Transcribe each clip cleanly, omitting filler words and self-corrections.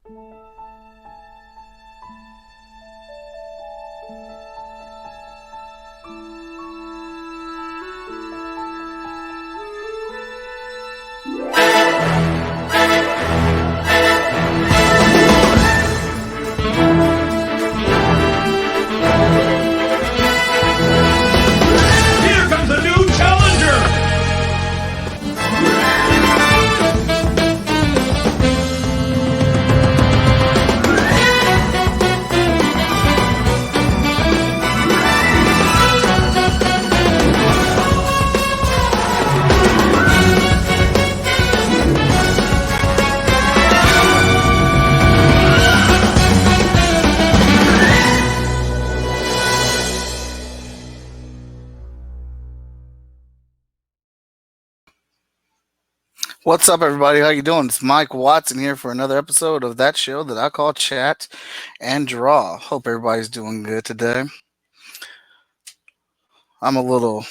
Here comes a new challenger! What's up, everybody? How you doing? It's Mike Watson here for another episode of that show that I call Chat and Draw. Hope everybody's doing good today. I'm a little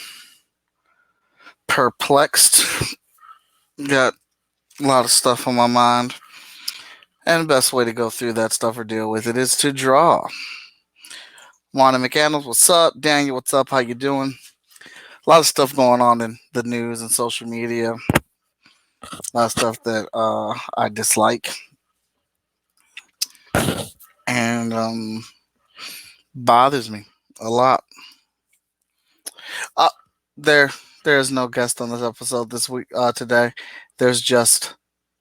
perplexed. Got a lot of stuff on my mind. And the best way to go through that stuff or deal with it is to draw. Wanda McAdams, what's up? Daniel, what's up? How you doing? A lot of stuff going on in the news and social media. A lot of stuff that I dislike. And bothers me a lot. Uh, there is no guest on this episode this week. Today, there's just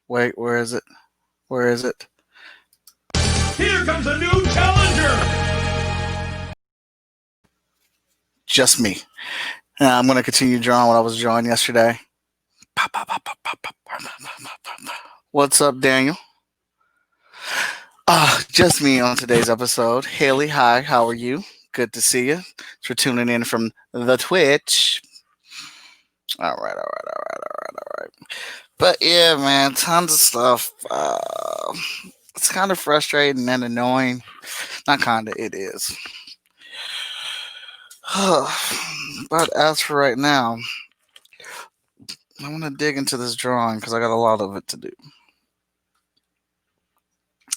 wait. Where is it? Where is it? Here comes a new challenger! Just me. I'm going to continue drawing what I was drawing yesterday. What's up, Daniel? Just me on today's episode. Haley, hi. How are you? Good to see you. Thanks for tuning in from the Twitch. All right. But yeah, man, tons of stuff. It's kind of frustrating and annoying. Not kind of, it is. But as for right now, I want to dig into this drawing because I got a lot of it to do.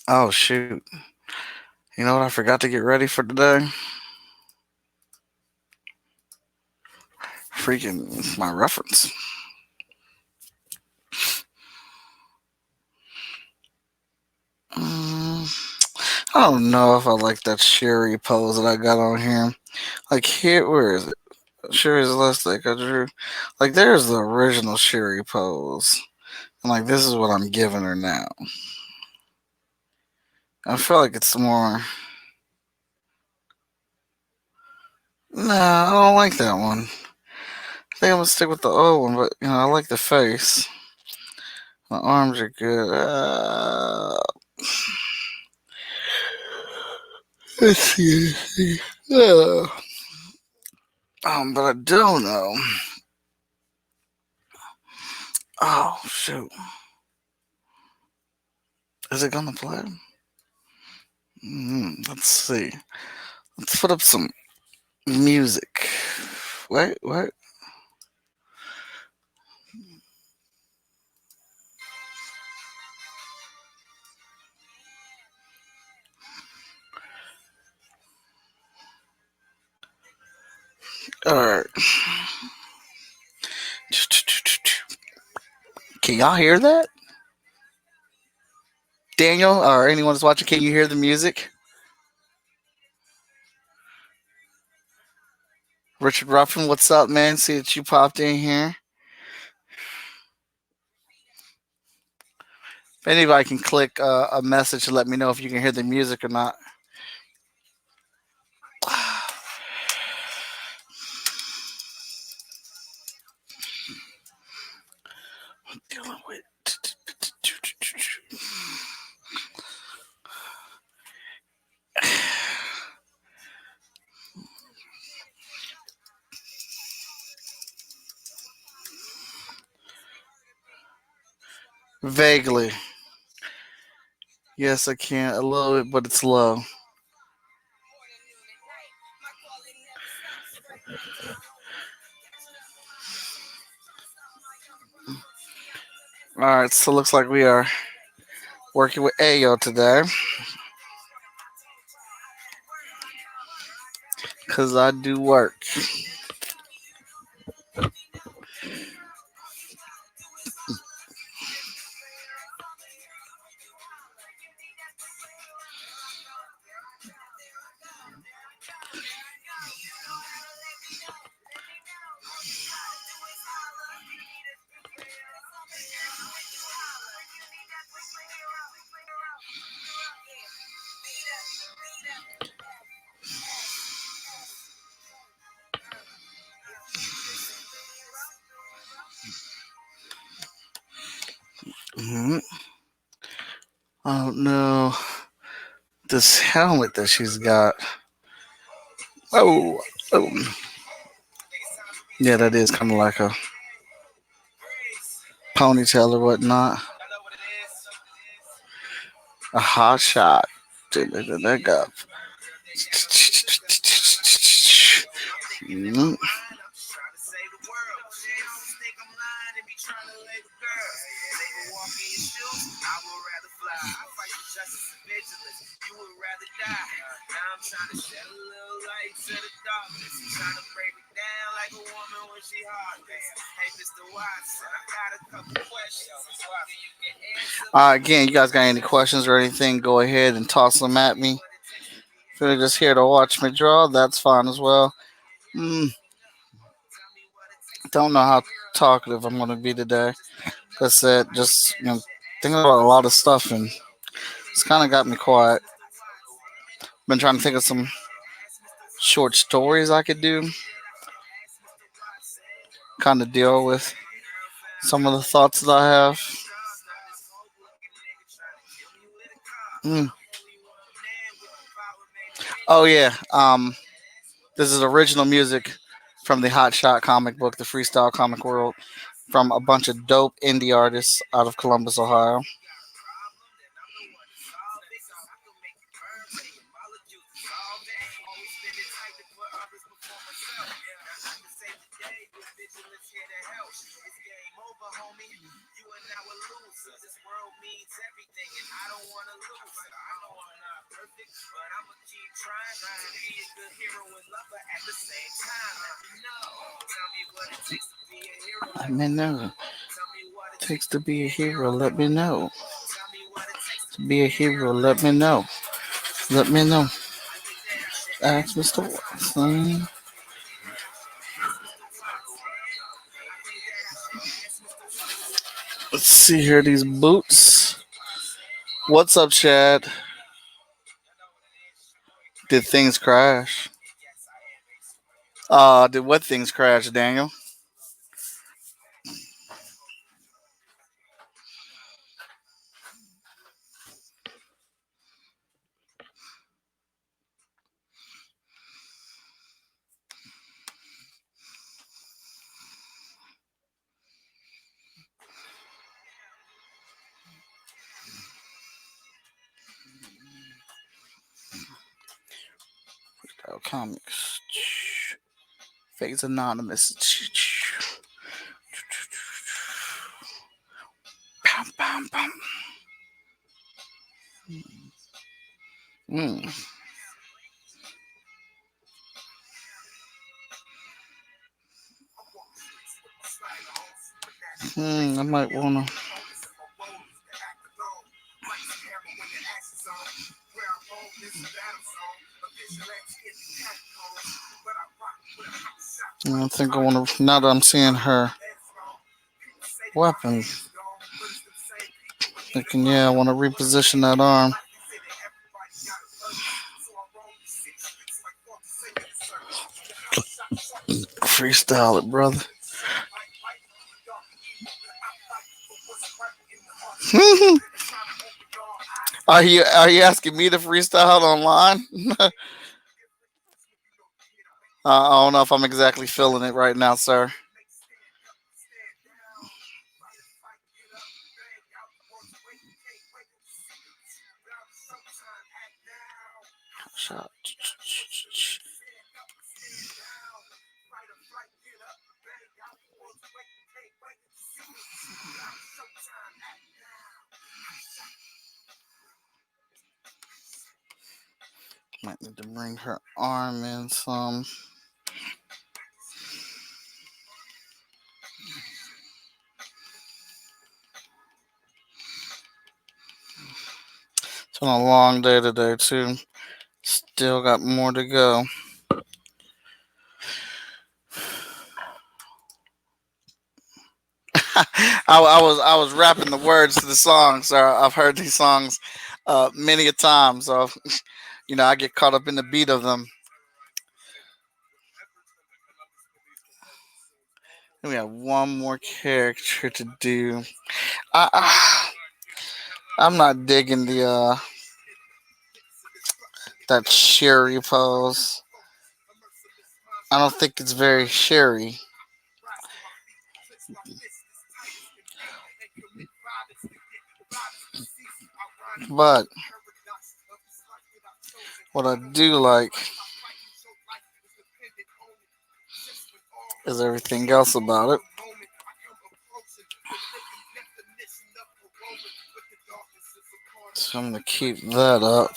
Oh, shoot. You know what I forgot to get ready for today? Freaking my reference. I don't know if I like that Sherry pose that I got on here. Like here, where is it? Sherry's last like I drew. Like there's the original Sherry pose, and like this is what I'm giving her now. I feel like it's more. Nah, I don't like that one. I think I'm gonna stick with the old one, but I like the face. My arms are good. Let's see. But I don't know. Oh shoot! Is it gonna play? Let's see. Let's put up some music. Wait. All right. Can y'all hear that? Daniel or anyone that's watching, can you hear the music? Richard Ruffin, what's up, man? See that you popped in here. If anybody can click a message to let me know if you can hear the music or not. I'm dealing with. Vaguely. Yes, I can. A little bit, but it's low. All right, so it looks like we are Working with Ayo today. Because I do work. Mhm. I don't know. This helmet that she's got. Oh, oh. Yeah, that is kind of like a ponytail or whatnot. A hot shot. That guy. Mm. Again, you guys got any questions or anything, go ahead and toss them at me. If you're just here to watch me draw, that's fine as well. Mm, don't know how talkative I'm going to be today. That's it. Just thinking about a lot of stuff, and it's kind of got me quiet. Been trying to think of some short stories I could do, kind of deal with some of the thoughts that I have. Mm. Oh yeah, this is original music from the Hot Shot comic book, the Freestyle Comic World, from a bunch of dope indie artists out of Columbus, Ohio. Let me know. Takes to be a hero. Let me know. To be a hero. Let me know. Let me know. Ask Mr. Watson. Let's see here. These boots. What's up, Chad? Did things crash? Did what things crash, Daniel? Comics. Phase Anonymous. Bam, bam, bam. Mm. I might wanna. I think I wanna. Now that I'm seeing her weapon, thinking, yeah, I wanna reposition that arm. Freestyle it, brother. Are you asking me to freestyle online? I don't know if I'm exactly feeling it right now, sir. Shot. Might need to bring her arm in some. It's been a long day today, too. Still got more to go. I was rapping the words to the song, so I've heard these songs many a time. So I get caught up in the beat of them. And we have one more character to do. I'm not digging the that Sherry pose. I don't think it's very Sherry. But what I do like is everything else about it. So I'm gonna keep that up.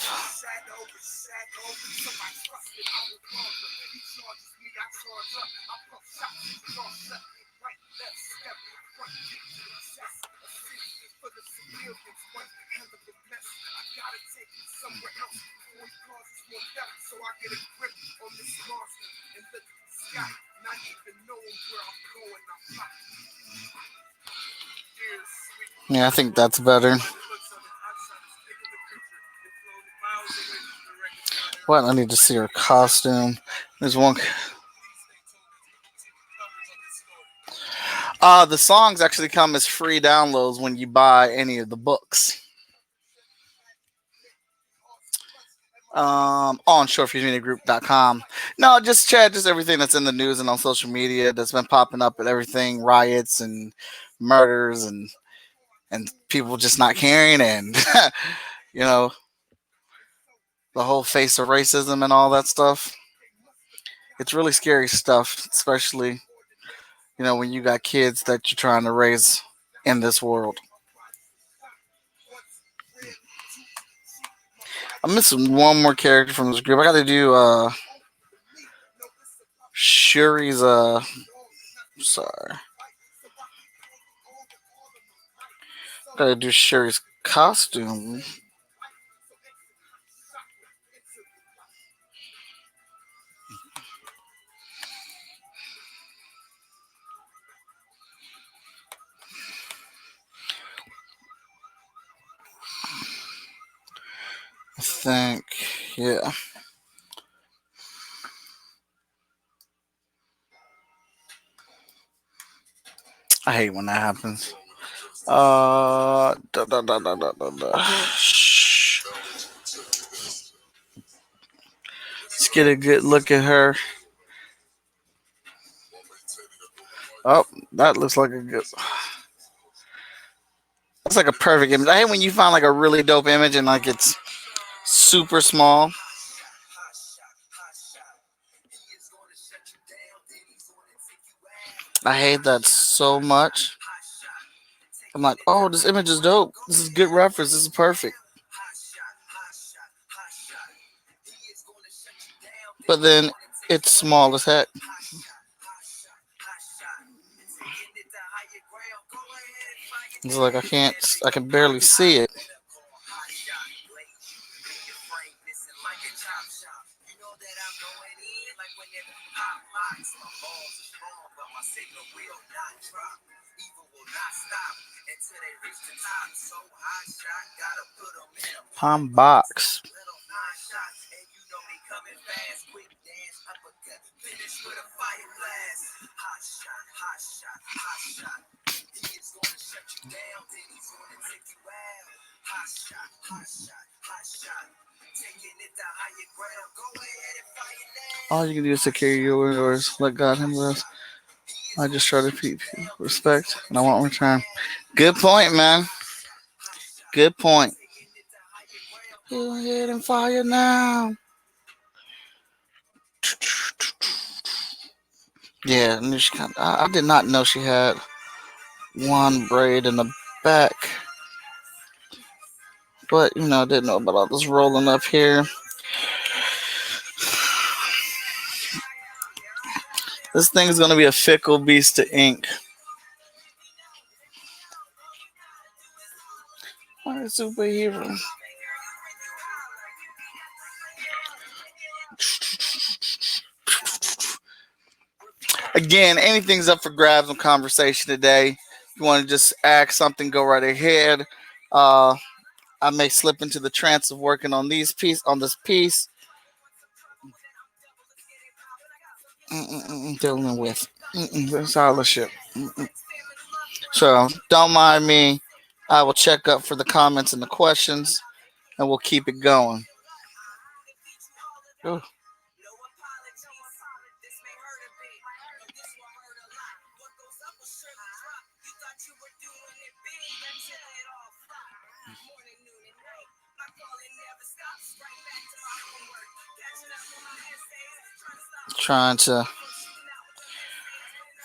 Yeah, I think that's better. What? I need to see her costume. There's one. The songs actually come as free downloads when you buy any of the books. On shortfusemediagroup.com. No, just chat, just everything that's in the news and on social media that's been popping up and everything, riots and murders and people just not caring and you know the whole face of racism and all that stuff. It's really scary stuff, especially when you got kids that you're trying to raise in this world. I'm missing one more character from this group. I got to do Shuri's sorry. Gotta do Sherry's costume. I think, yeah. I hate when that happens. Shh. Let's get a good look at her. Oh, that looks like a good. That's like a perfect image. I hate when you find like a really dope image and like it's super small. I hate that so much. I'm like, oh, this image is dope. This is good reference. This is perfect. But then it's small as heck. It's like I can barely see it. Palm box. All you can do is secure yours. Let God handle us. I just try to keep respect, and I won't return. Good point, man. Good point. Go ahead and fire now. Yeah, I did not know she had one braid in the back. But, I didn't know about all this rolling up here. This thing is gonna be a fickle beast to ink. Alright, superhero. Again, anything's up for grabs in conversation today. If you want to just ask something, go right ahead. Uh, I may slip into the trance of working on this piece. Dealing with this all shit. So don't mind me. I will check up for the comments and the questions, and we'll keep it going. Ooh. Trying to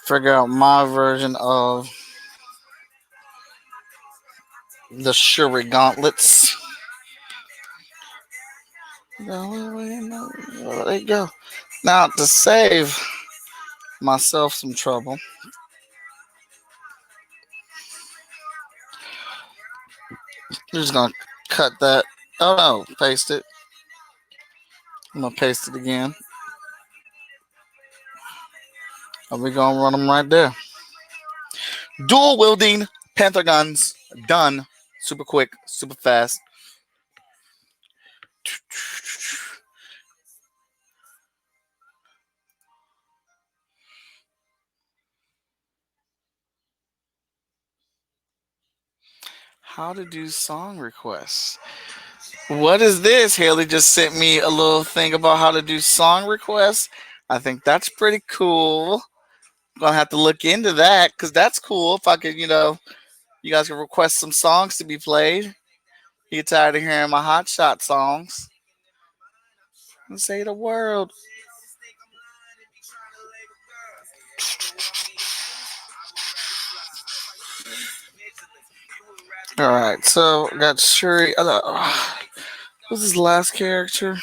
figure out my version of the Shuri gauntlets. No, there you go. Now to save myself some trouble, I'm just gonna cut that. Oh no, paste it. I'm gonna paste it again. And we're gonna run them right there. Dual wielding Panther guns. Done. Super quick, super fast. How to do song requests. What is this? Haley just sent me a little thing about how to do song requests. I think that's pretty cool. Gonna have to look into that because that's cool. If I could, you guys can request some songs to be played. You get tired of hearing my hot shot songs. Let's say the world. All right, so got Shuri. Who's his last character?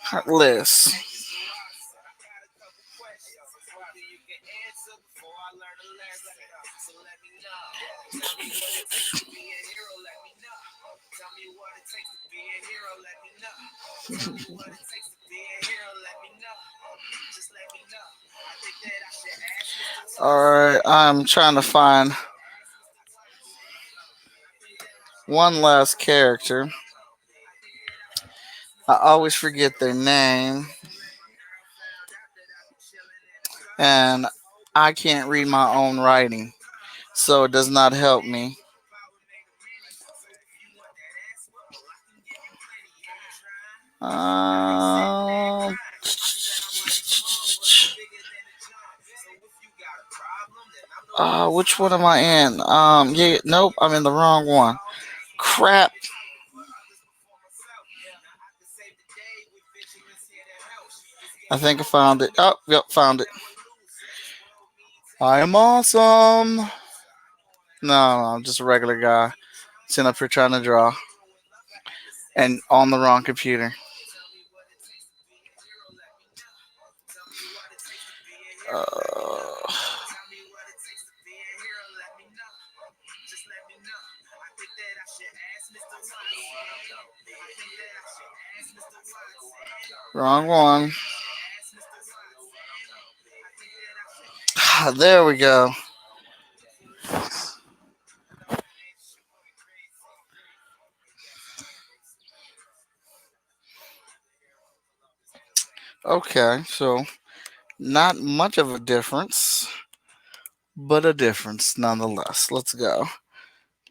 Heartless. Alright, I'm trying to find one last character. I always forget their name. And I can't read my own writing, so it does not help me. Which one am I in? Yeah, nope, I'm in the wrong one. Crap. I think I found it. Oh, yep, found it. I am awesome. No, I'm just a regular guy sitting up here trying to draw and on the wrong computer. Wrong one. There we go. Okay, so not much of a difference, but a difference nonetheless. Let's go.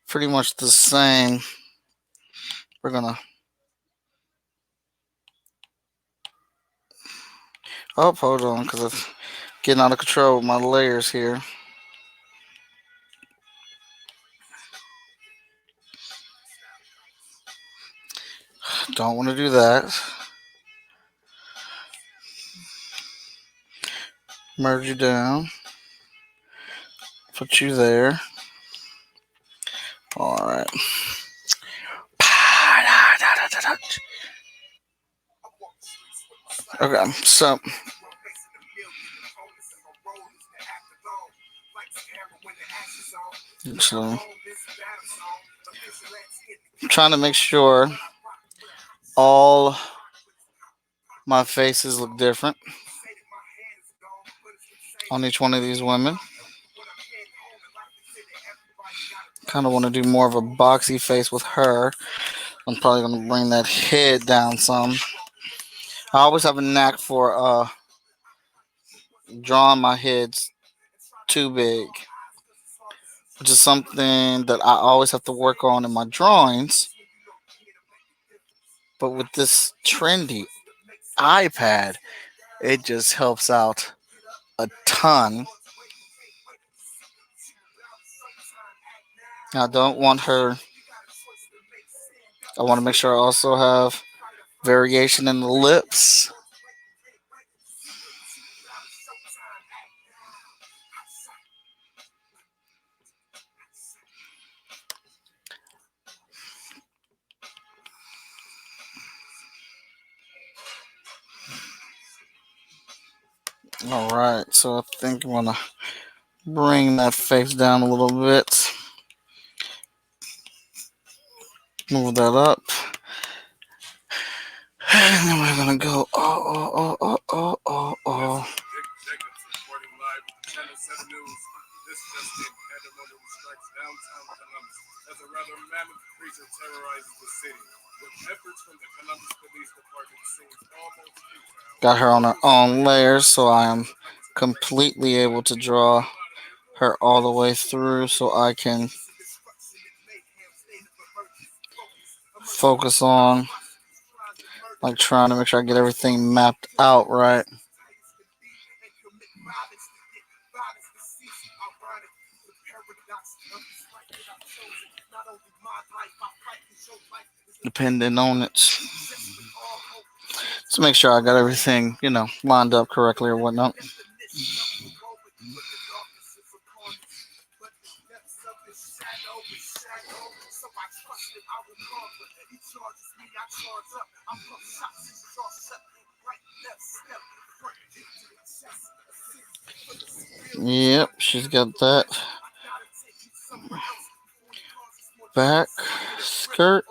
Pretty much the same. We're gonna. Oh, hold on, because it's getting out of control with my layers here. Don't want to do that. Merge you down. Put you there. All right. Okay, so Actually, I'm trying to make sure all my faces look different on each one of these women. Kind of want to do more of a boxy face with her. I'm probably going to bring that head down some. I always have a knack for drawing my heads too big, which is something that I always have to work on in my drawings. But with this trendy iPad, it just helps out a ton. I don't want her. I want to make sure I also have variation in the lips. All right, so I think I'm gonna bring that face down a little bit. Move that up. And then we're gonna go oh. Got her on her own layers, so I am completely able to draw her all the way through, so I can focus on like trying to make sure I get everything mapped out right. Depending on it. So make sure I got everything, lined up correctly or whatnot. Yep, she's got that back skirt.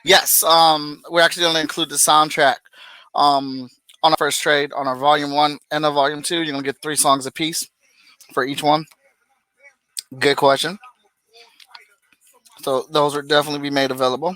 Yes, we're actually going to include the soundtrack on our first trade on our volume 1 and our volume 2. You're going to get 3 songs apiece for each one. Good question. So those will definitely be made available.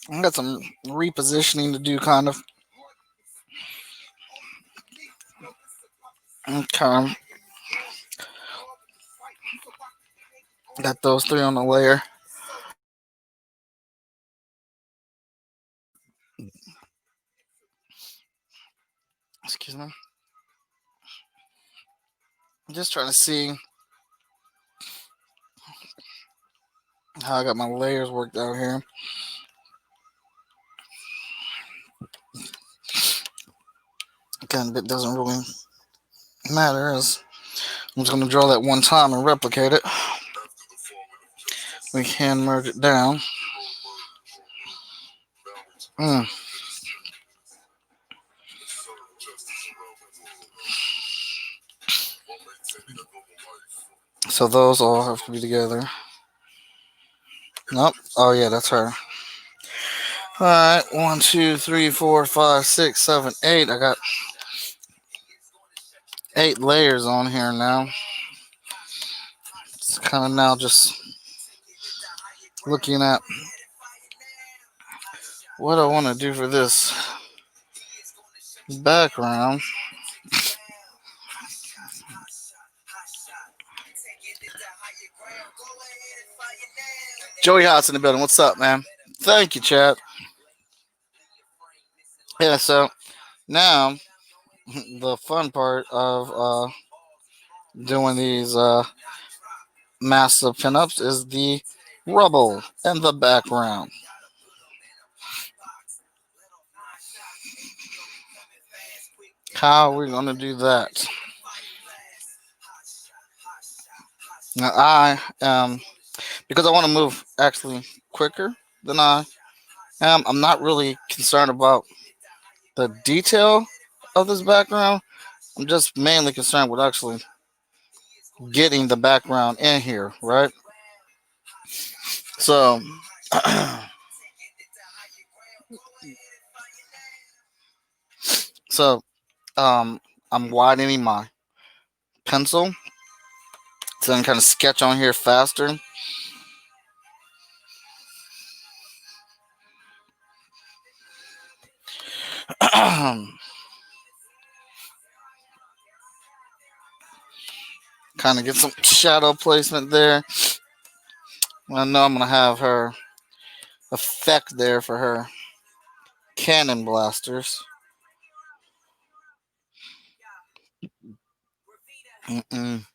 I got some repositioning to do, kind of. Okay. Got those 3 on the layer. Excuse me. I'm just trying to see how I got my layers worked out here. Again, it doesn't really matter, as I'm just going to draw that one time and replicate it. We can merge it down. So those all have to be together. Nope. Oh yeah, that's her. Alright, 1, 2, 3, 4, 5, 6, 7, 8. I got 8 layers on here now. It's kind of now just looking at what I want to do for this background. Joey Hott's in the building. What's up, man? Thank you, Chad. Yeah, so now the fun part of doing these massive pinups is the rubble and the background. How are we going to do that? Now, because I want to move actually quicker than I am, I'm not really concerned about the detail of this background. I'm just mainly concerned with actually getting the background in here, right? So, so I'm widening my pencil so I can kind of sketch on here faster. Kind of get some shadow placement there. I know I'm gonna have her effect there for her cannon blasters. Mm-mm.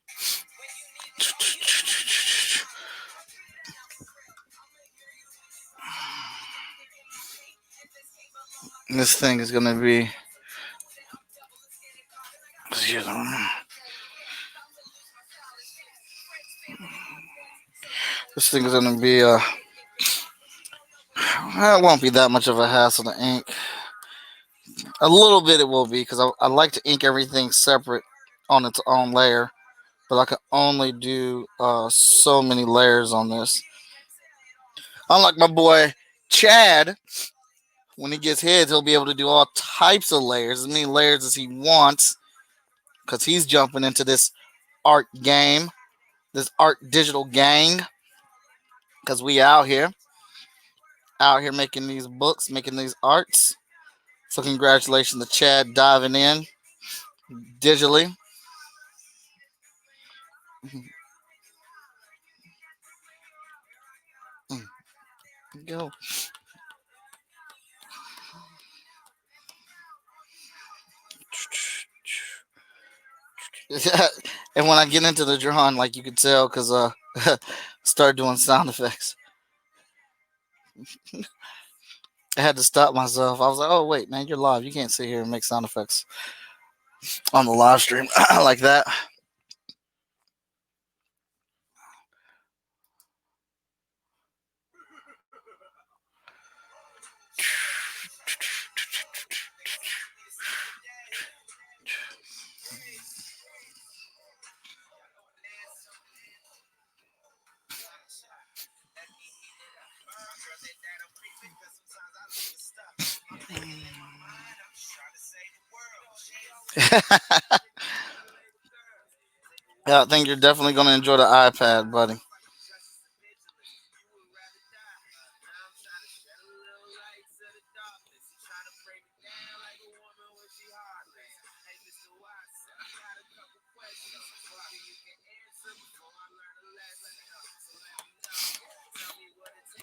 This thing is gonna be. This thing is gonna be it won't be that much of a hassle to ink. A little bit it will be because I like to ink everything separate on its own layer, but I can only do so many layers on this. Unlike my boy Chad, when he gets his, he'll be able to do all types of layers, as many layers as he wants, because he's jumping into this art game, this art digital gang, because we out here making these books, making these arts. So congratulations to Chad diving in digitally. Go. And when I get into the drawing, like you could tell, because start doing sound effects. I had to stop myself. I was like, "Oh wait, man, you're live. You can't sit here and make sound effects on the live stream like that." Yeah, I think you're definitely gonna enjoy the iPad, buddy.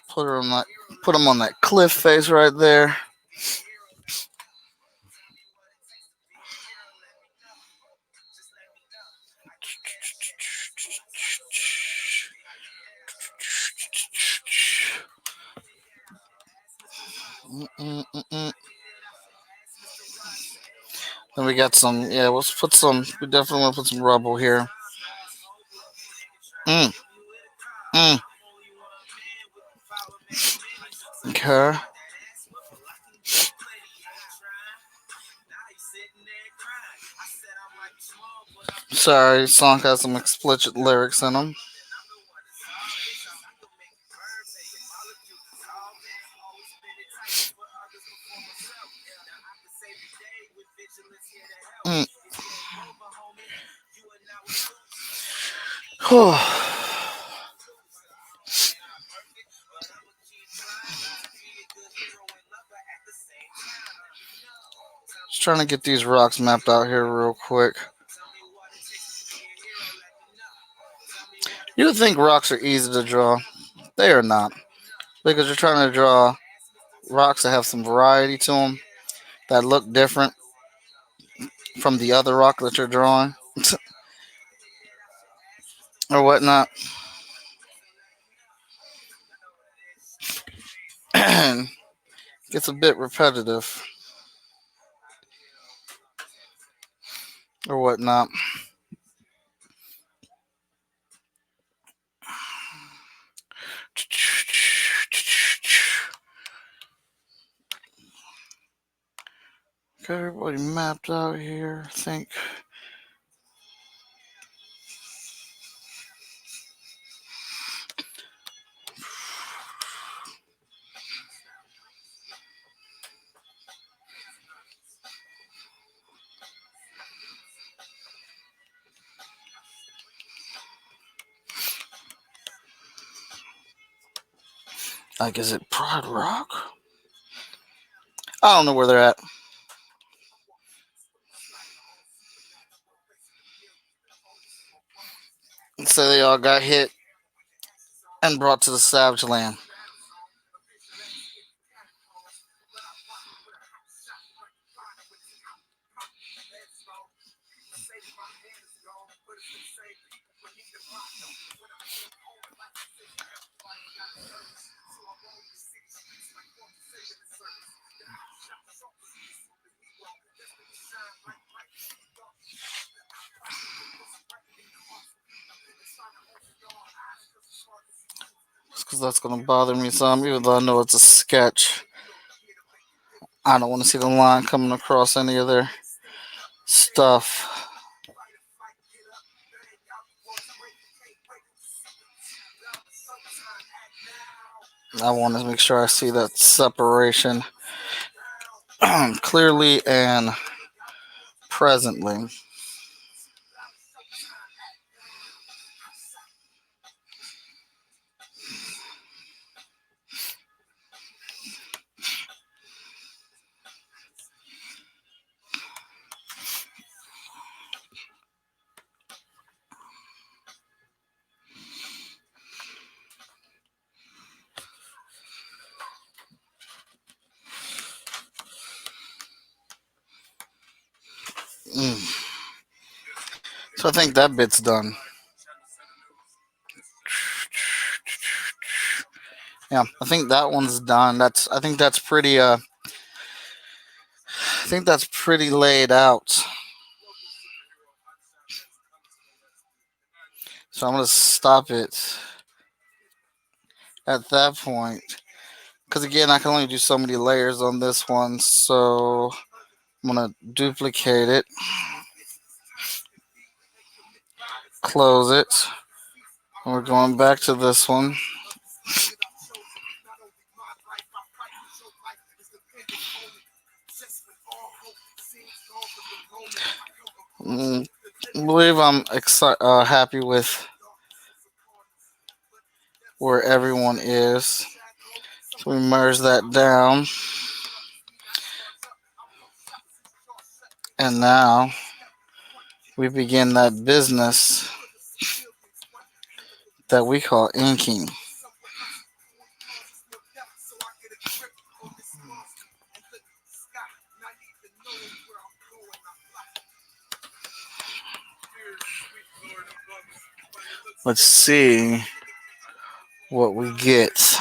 Put her on that. Put him on that cliff face right there. Mm-mm-mm-mm. Then we got some. Yeah, let's put some. We definitely want to put some rubble here. Mm, mm. Okay. Sorry, song has some explicit lyrics in them. Mm. Just trying to get these rocks mapped out here real quick. You would think rocks are easy to draw. They are not. Because you're trying to draw rocks that have some variety to them. that look different from the other rock that you're drawing or whatnot. And gets a bit repetitive or whatnot. Got everybody mapped out here, I think. Like, is it Pride Rock? I don't know where they're at. So they all got hit and brought to the Savage Land. Because that's going to bother me some, even though I know it's a sketch. I don't want to see the line coming across any of their stuff. I want to make sure I see that separation clearly and presently. So I think that bit's done. Yeah, I think that one's done. I think that's pretty laid out. So I'm gonna stop it at that point. Because again, I can only do so many layers on this one, so I'm gonna duplicate it, close it, and we're going back to this one. I believe I'm happy with where everyone is. So we merge that down. And now we begin that business that we call inking. Let's see what we get.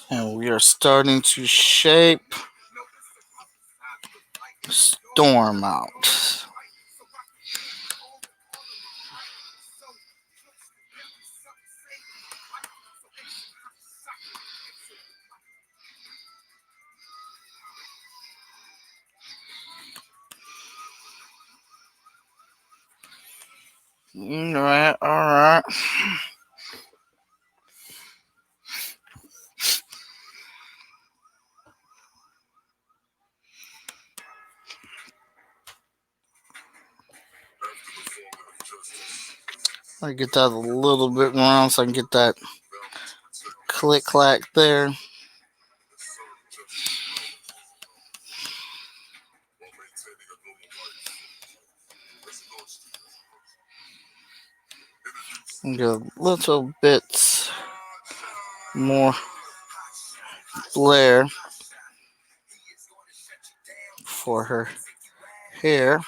And we are starting to shape Storm out. Alright, alright. I get that a little bit wrong so I can get that click clack there. And get a little bit more flare for her hair.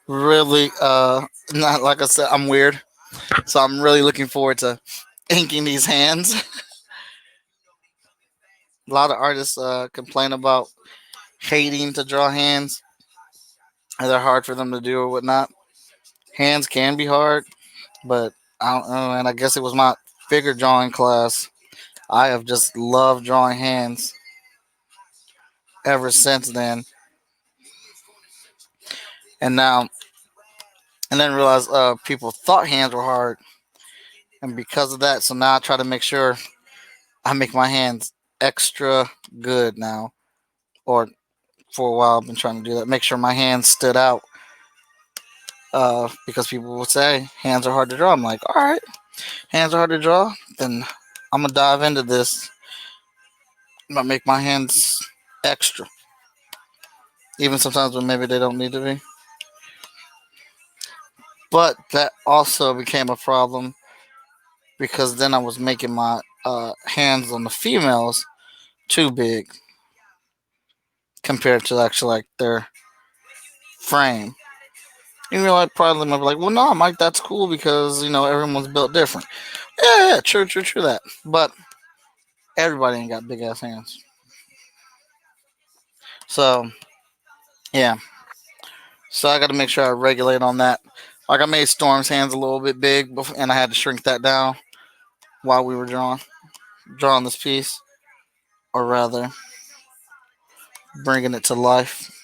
Really, not like I said, I'm weird, so I'm really looking forward to inking these hands. A lot of artists complain about hating to draw hands, and they're hard for them to do or whatnot. Hands can be hard, but I don't know, and I guess it was my figure drawing class. I have just loved drawing hands ever since then, and now and then realize people thought hands were hard, and because of that, so now I try to make sure I make my hands extra good now. Or for a while, I've been trying to do that. Make sure my hands stood out. Because people will say hands are hard to draw. I'm like, all right, hands are hard to draw. Then I'm gonna dive into this. I'm gonna make my hands extra, even sometimes when maybe they don't need to be. But that also became a problem because then I was making my hands on the females too big compared to actually like their frame. You know, like probably might be like, well, no, Mike, that's cool because everyone's built different. Yeah, yeah, true, true, true that. But everybody ain't got big ass hands. So yeah, so I got to make sure I regulate on that. Like I made Storm's hands a little bit big, and I had to shrink that down while we were drawing this piece, or rather, bringing it to life.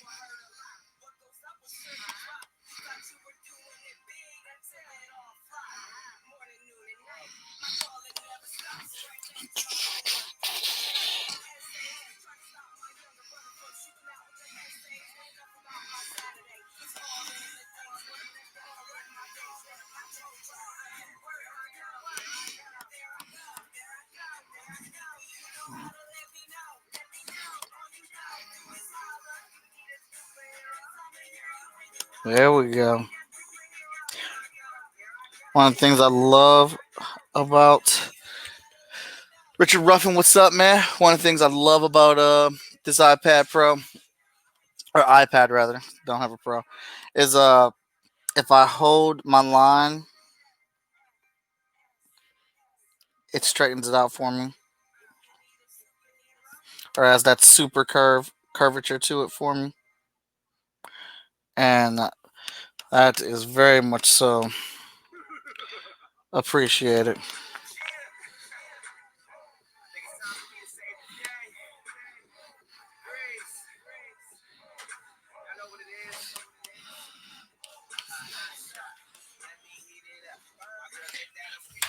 There we go. One of the things I love about Richard Ruffin, what's up, man? One of the things I love about this iPad Pro or iPad rather, don't have a Pro, is if I hold my line, it straightens it out for me, or has that super curvature to it for me, and that is very much so appreciated.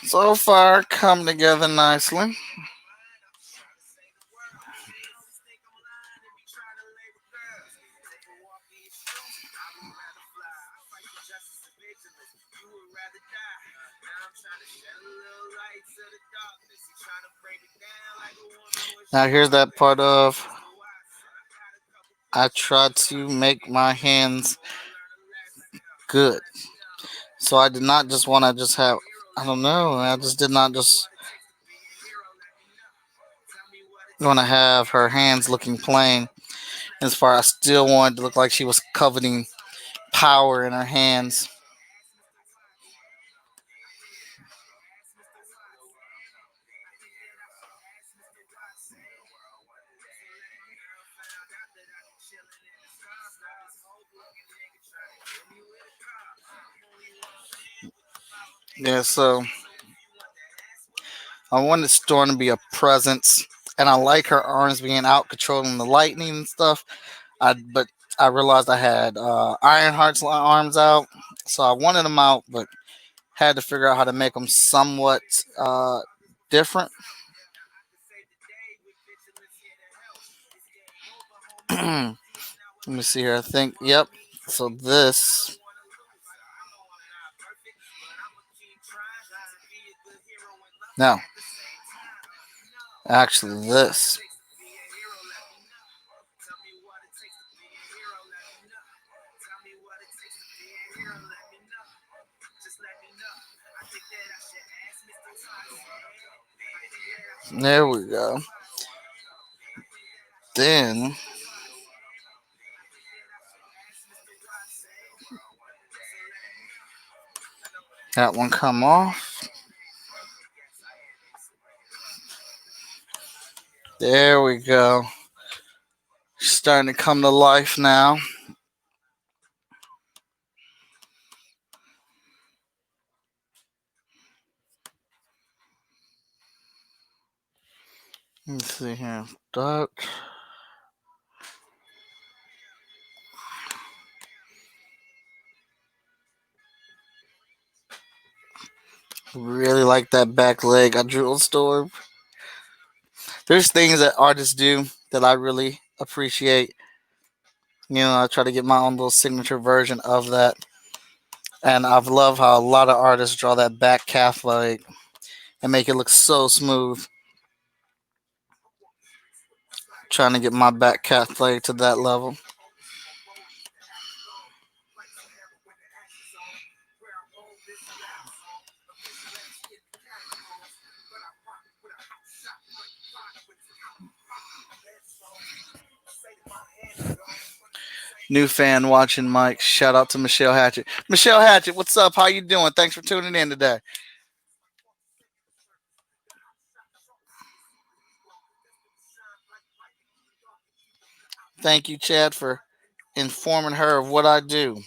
So far, come together nicely. Now here's that part of I try to make my hands good. So I did not just want to just have I don't know, I just did not just want to have her hands looking plain. As far I still wanted to look like she was coveting power in her hands. Yeah, so I wanted Storm to be a presence, and I like her arms being out controlling the lightning and stuff. But I realized I had Ironheart's arms out, so I wanted them out, but had to figure out how to make them somewhat different. Let me see here. I think, yep. So this, no, actually this. There we go. Then that one come off. There we go. Starting to come to life now. Let's see here. That. Really like that back leg I drew on Storm. There's things that artists do that I really appreciate. I try to get my own little signature version of that. And I've loved how a lot of artists draw that back calf leg and make it look so smooth. Trying to get my back calf leg to that level. New fan watching Mike. Shout out to Michelle Hatchett. Michelle Hatchett, what's up? How you doing? Thanks for tuning in today. Thank you, Chad, for informing her of what I do.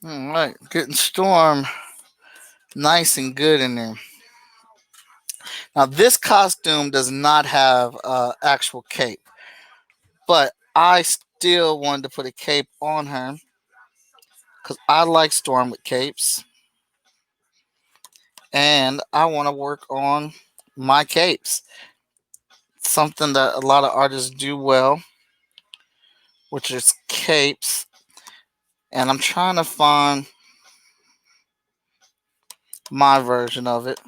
All right, getting Storm nice and good in there. Now, this costume does not have actual cape, but I still wanted to put a cape on her because I like Storm with capes, and I want to work on my capes. Something that a lot of artists do well, which is capes, and I'm trying to find my version of it.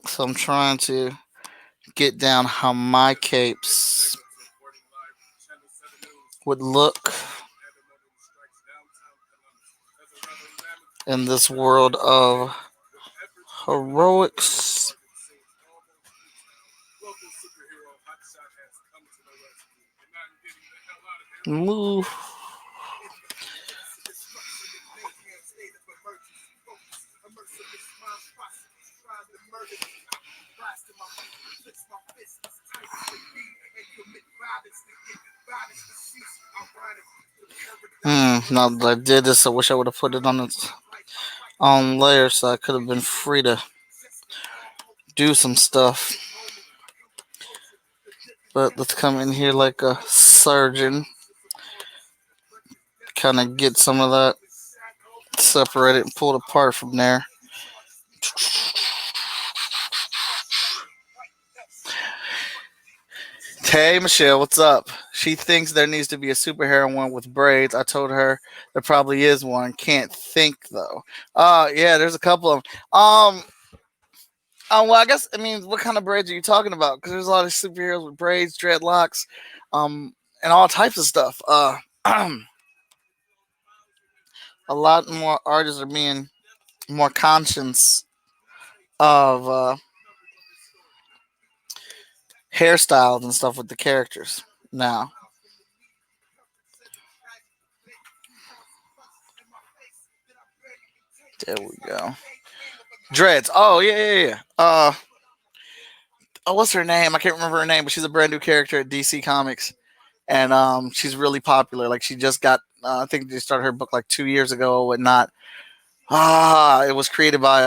So I'm trying to get down how my capes would look in this world of heroics. Move. Now that I did this, I wish I would have put it on its own layer so I could have been free to do some stuff. But let's come in here like a surgeon. Kind of get some of that separated and pulled apart from there. Hey Michelle, what's up? She thinks there needs to be a superheroine with braids. I told her there probably is one. Can't think though. Yeah, there's a couple of them. Well, I guess what kind of braids are you talking about? Because there's a lot of superheroes with braids, dreadlocks, and all types of stuff. A lot more artists are being more conscious of hairstyles and stuff with the characters now. There we go. Dreads. Oh yeah, yeah, yeah. Oh, what's her name? I can't remember her name, but she's a brand new character at DC Comics, and she's really popular. Like she just got. I think they started her book like 2 years ago or whatnot. It was created by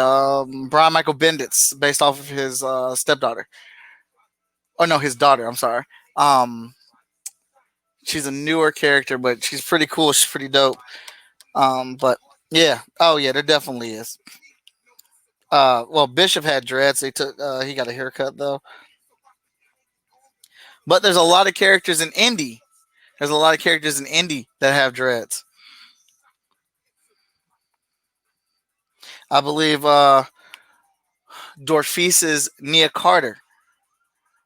Brian Michael Bendis, based off of his stepdaughter. Oh no, his daughter. I'm sorry. Um, she's a newer character, but she's pretty cool. She's pretty dope. But yeah. Oh yeah, there definitely is. Well, Bishop had dreads. He got a haircut though. But there's a lot of characters in indie. There's a lot of characters in indie that have dreads. I believe Dorfeace's Nia Carter.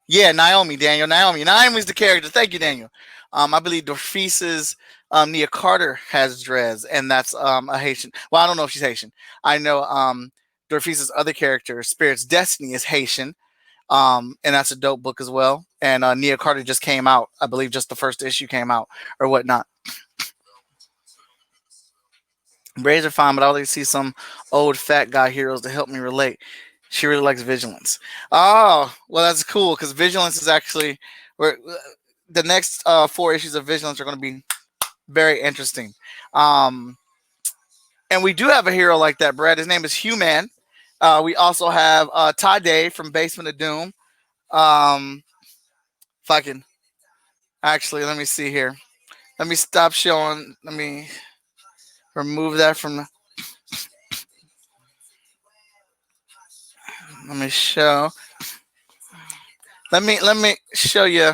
Yeah, Naomi, Daniel. Naomi's the character. Thank you, Daniel. I believe Dorfeace's Nia Carter has dreads, and that's a Haitian. Well, I don't know if she's Haitian. I know Dorfeace's other character, Spirit's Destiny, is Haitian. And that's a dope book as well. And Nia Carter just came out. I believe just the first issue came out or whatnot. Braids are fine, but I always see some old fat guy heroes to help me relate. She really likes Vigilance. Oh, well, that's cool because Vigilance is actually where the next 4 issues of Vigilance are going to be very interesting. And we do have a hero like that, Brad. His name is Human. We also have Ty Day from Basement of Doom. If I can actually, let me see here. Let me stop showing. Let me remove that from. Let me show. Let me show you.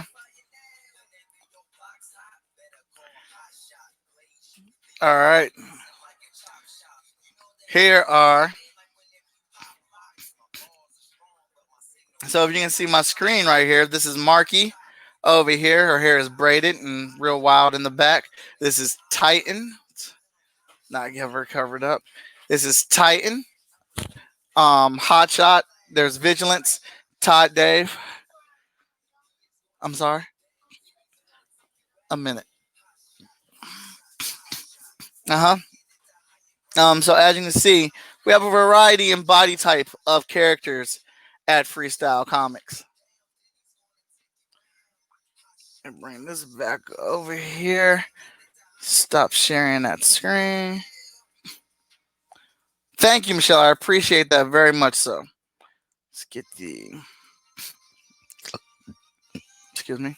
All right. Here are. So if you can see my screen right here, this is Marky over here. Her hair is braided and real wild in the back. This is Titan. Not get her covered up. This is Titan. Hotshot. There's Vigilance. Todd Dave. I'm sorry. A minute. So as you can see, we have a variety and body type of characters at Freestyle Comics. And bring this back over here. Stop sharing that screen. Thank you, Michelle. I appreciate that very much so. Let's get the. Excuse me.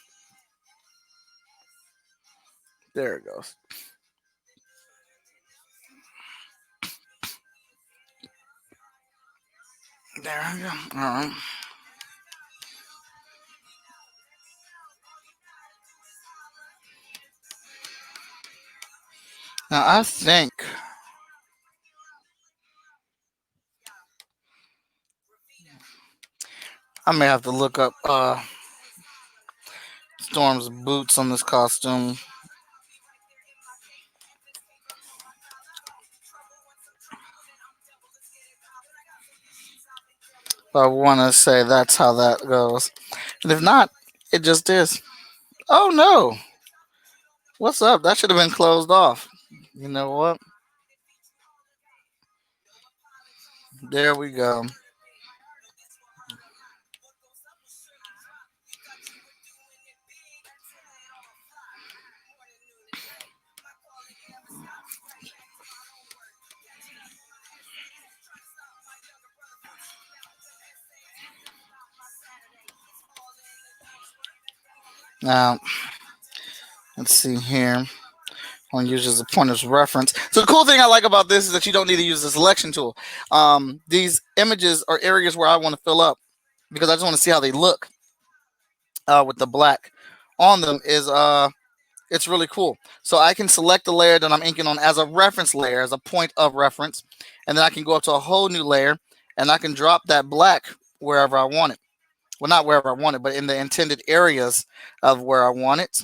There it goes. There we go. All right. Now I think I may have to look up Storm's boots on this costume. But I want to say that's how that goes. And if not, it just is. Oh no. What's up? That should have been closed off. You know what? There we go. Now, let's see here. One uses a point of reference. So the cool thing I like about this is that you don't need to use the selection tool. These images are areas where I want to fill up because I just want to see how they look with the black on them. It's really cool. So I can select the layer that I'm inking on as a reference layer, as a point of reference, and then I can go up to a whole new layer and I can drop that black wherever I want it. Well, not wherever I want it, but in the intended areas of where I want it.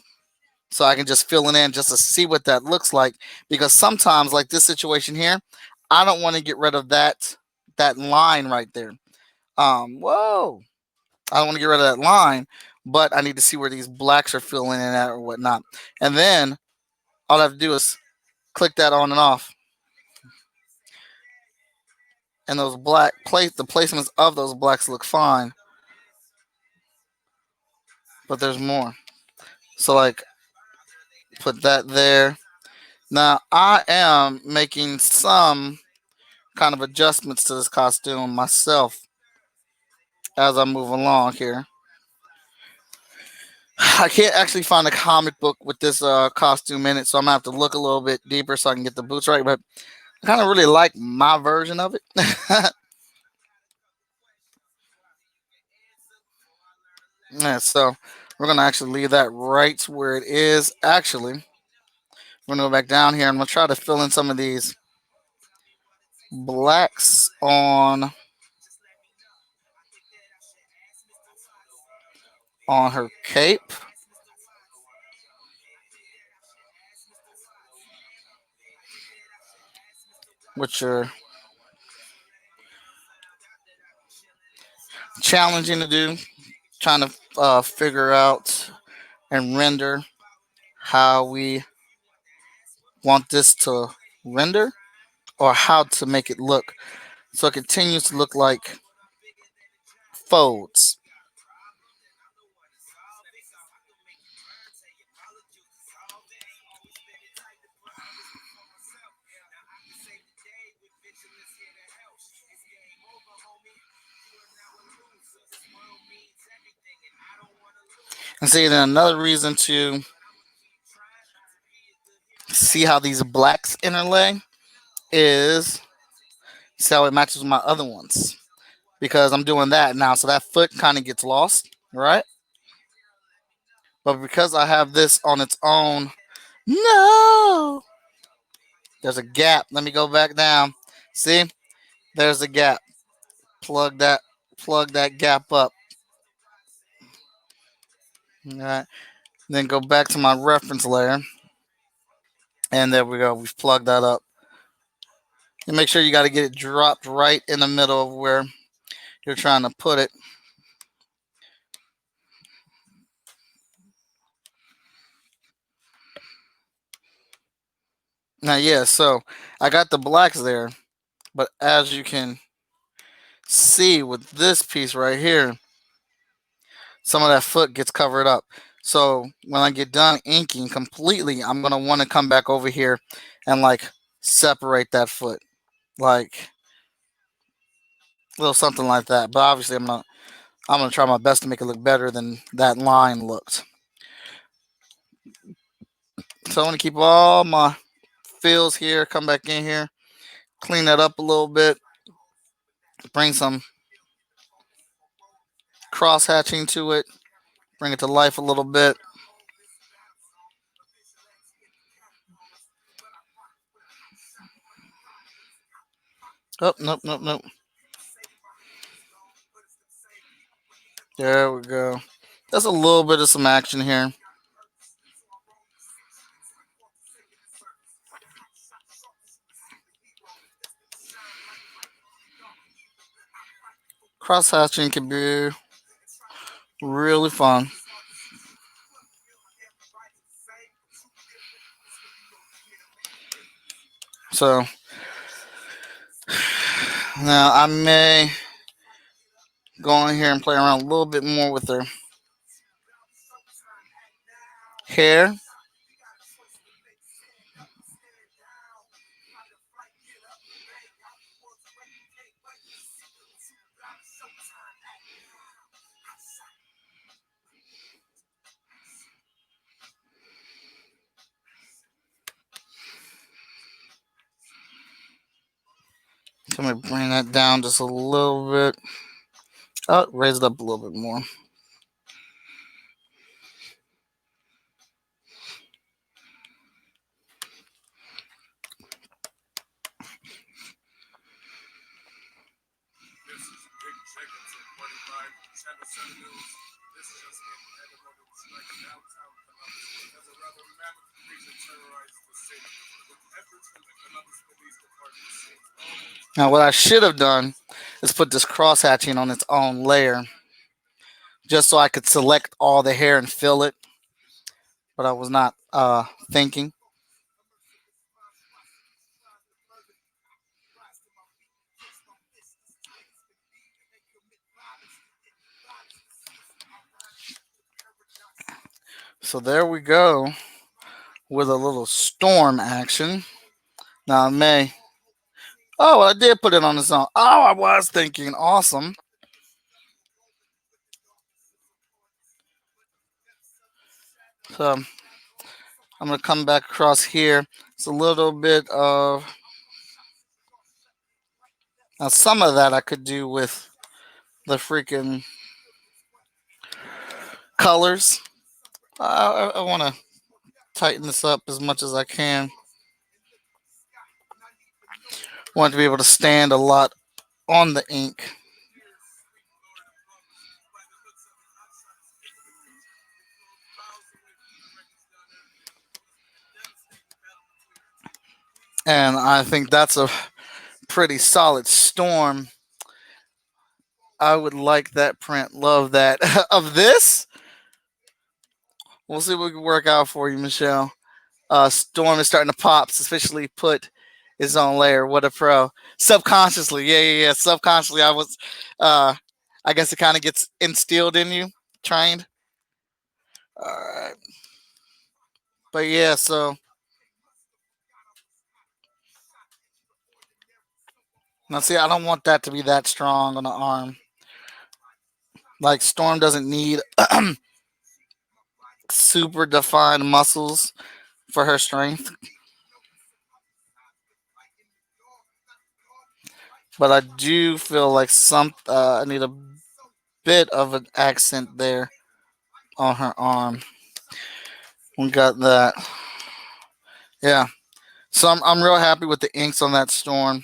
So I can just fill it in just to see what that looks like. Because sometimes, like this situation here, I don't want to get rid of that line right there. Whoa. I don't want to get rid of that line, but I need to see where these blacks are filling in at or whatnot. And then all I have to do is click that on and off. and those black the placements of those blacks look fine, but there's more. So like put that there. Now I am making some kind of adjustments to this costume myself as I move along here. I can't actually find a comic book with this costume in it, so I'm gonna have to look a little bit deeper so I can get the boots right. But I kind of really like my version of it. Yeah, so we're gonna actually leave that right where it is. Actually, we're gonna go back down here and we'll try to fill in some of these blacks on her cape, which are challenging to do. Trying to figure out and render how we want this to render or how to make it look so it continues to look like folds. And see, then another reason to see how these blacks interlay is see how it matches with my other ones because I'm doing that now, so that foot kind of gets lost, right? But because I have this on its own, no, there's a gap. Let me go back down. See, there's a gap. Plug that, plug that gap up. All right. Then go back to my reference layer, and there we go. We've plugged that up. And make sure you got to get it dropped right in the middle of where you're trying to put it. Now, yeah, so I got the blacks there, but as you can see with this piece right here, some of that foot gets covered up. So when I get done inking completely, I'm gonna want to come back over here and like separate that foot, like a little something like that. But obviously, I'm gonna try my best to make it look better than that line looked. So I want to keep all my fills here. Come back in here, clean that up a little bit, bring some cross hatching to it, bring it to life a little bit. Oh, nope, nope, nope. There we go. That's a little bit of some action here. Cross hatching can be really fun. So now I may go in here and play around a little bit more with her hair. So I'm gonna bring that down just a little bit. Oh, raise it up a little bit more. Now, what I should have done is put this cross hatching on its own layer, just so I could select all the hair and fill it. But I was not thinking. So there we go with a little storm action. Now, May. Oh, I did put it on its own. Oh, I was thinking. Awesome. So I'm going to come back across here. It's a little bit of. Now, some of that I could do with the freaking colors. I want to tighten this up as much as I can. Want to be able to stand a lot on the ink. And I think that's a pretty solid storm. I would like that print. Love that. Of this, we'll see what we can work out for you, Michelle. Storm is starting to pop, suspiciously put his own layer. What a pro. Subconsciously, yeah. Subconsciously, I guess it kind of gets instilled in you, trained. All right. But yeah, so. Now, see, I don't want that to be that strong on the arm. Like, Storm doesn't need super defined muscles for her strength. But I do feel like I need a bit of an accent there on her arm. We got that. Yeah. So I'm real happy with the inks on that storm.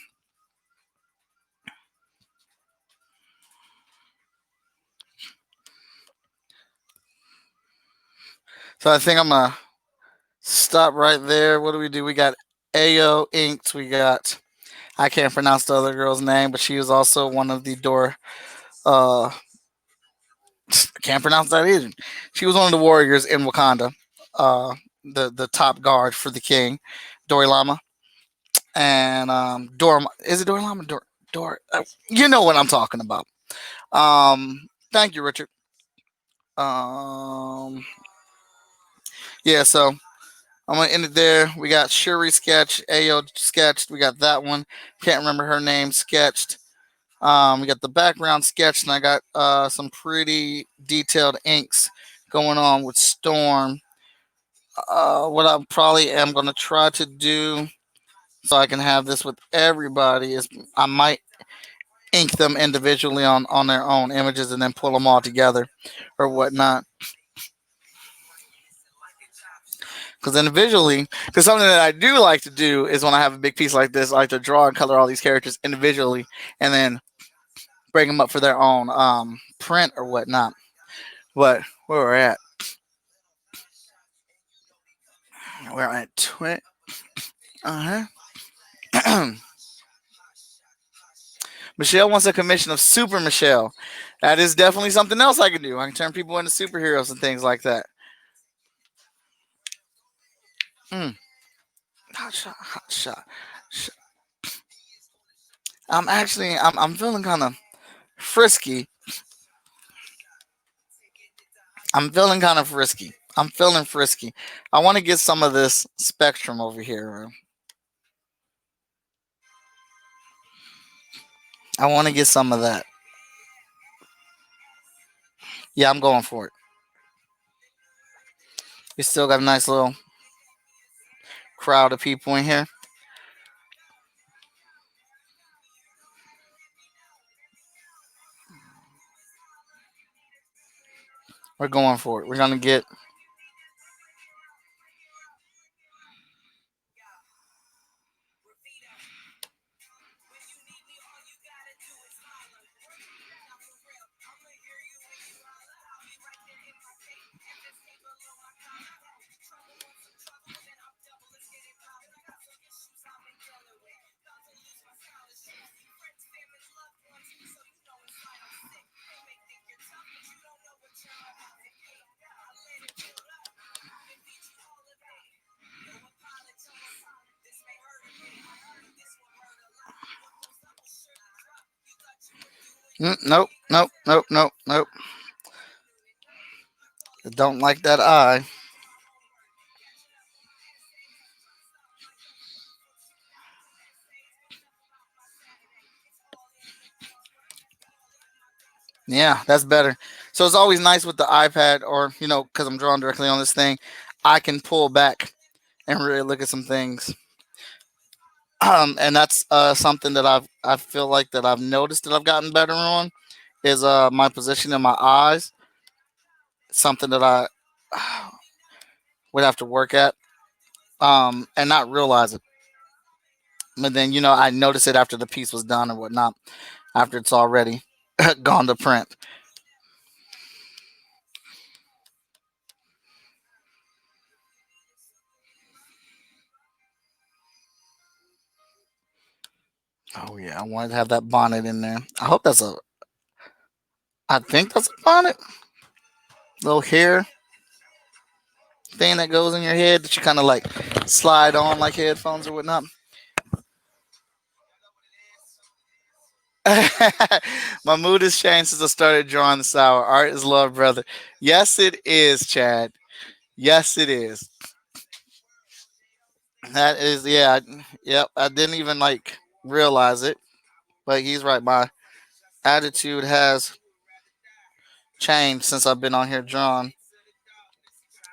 So I think I'm going to stop right there. What do? We got Ayo inked. We got, I can't pronounce the other girl's name, but she was also one of the I can't pronounce that either. She was one of the warriors in Wakanda. The top guard for the king, Dory Lama. And is it Dory Lama? You know what I'm talking about. Thank you, Richard. Yeah, so I'm gonna end it there. We got Shuri sketch, Ayo sketched. We got that one. Can't remember her name sketched. We got the background sketched, and I got some pretty detailed inks going on with Storm. What I probably am gonna try to do, so I can have this with everybody, is I might ink them individually on their own images and then pull them all together or whatnot. Because individually, because something that I do like to do is when I have a big piece like this, I like to draw and color all these characters individually and then bring them up for their own print or whatnot. But where we're at, we're at twit. Michelle wants a commission of Super Michelle. That is definitely something else I can do. I can turn people into superheroes and things like that. Hot shot. I'm feeling kind of frisky. I'm feeling frisky. I want to get some of this spectrum over here. I want to get some of that. Yeah, I'm going for it. We still got a nice little crowd of people in here. We're going for it. We're going to get. Nope. I don't like that eye. Yeah, that's better. So it's always nice with the iPad, or because I'm drawing directly on this thing, I can pull back and really look at some things. And that's something that I feel like that I've noticed that I've gotten better on is my position in my eyes. Something that I would have to work at, and not realize it. But then I notice it after the piece was done or whatnot, after it's already gone to print. Oh yeah, I wanted to have that bonnet in there. I think that's a bonnet. Little hair thing that goes in your head that you kind of like slide on like headphones or whatnot. My mood has changed since I started drawing the sour. Art is love, brother. Yes, it is, Chad. Yes, it is. That is, yeah. Yep. I didn't even like realize it, but he's right. My attitude has changed since I've been on here drawing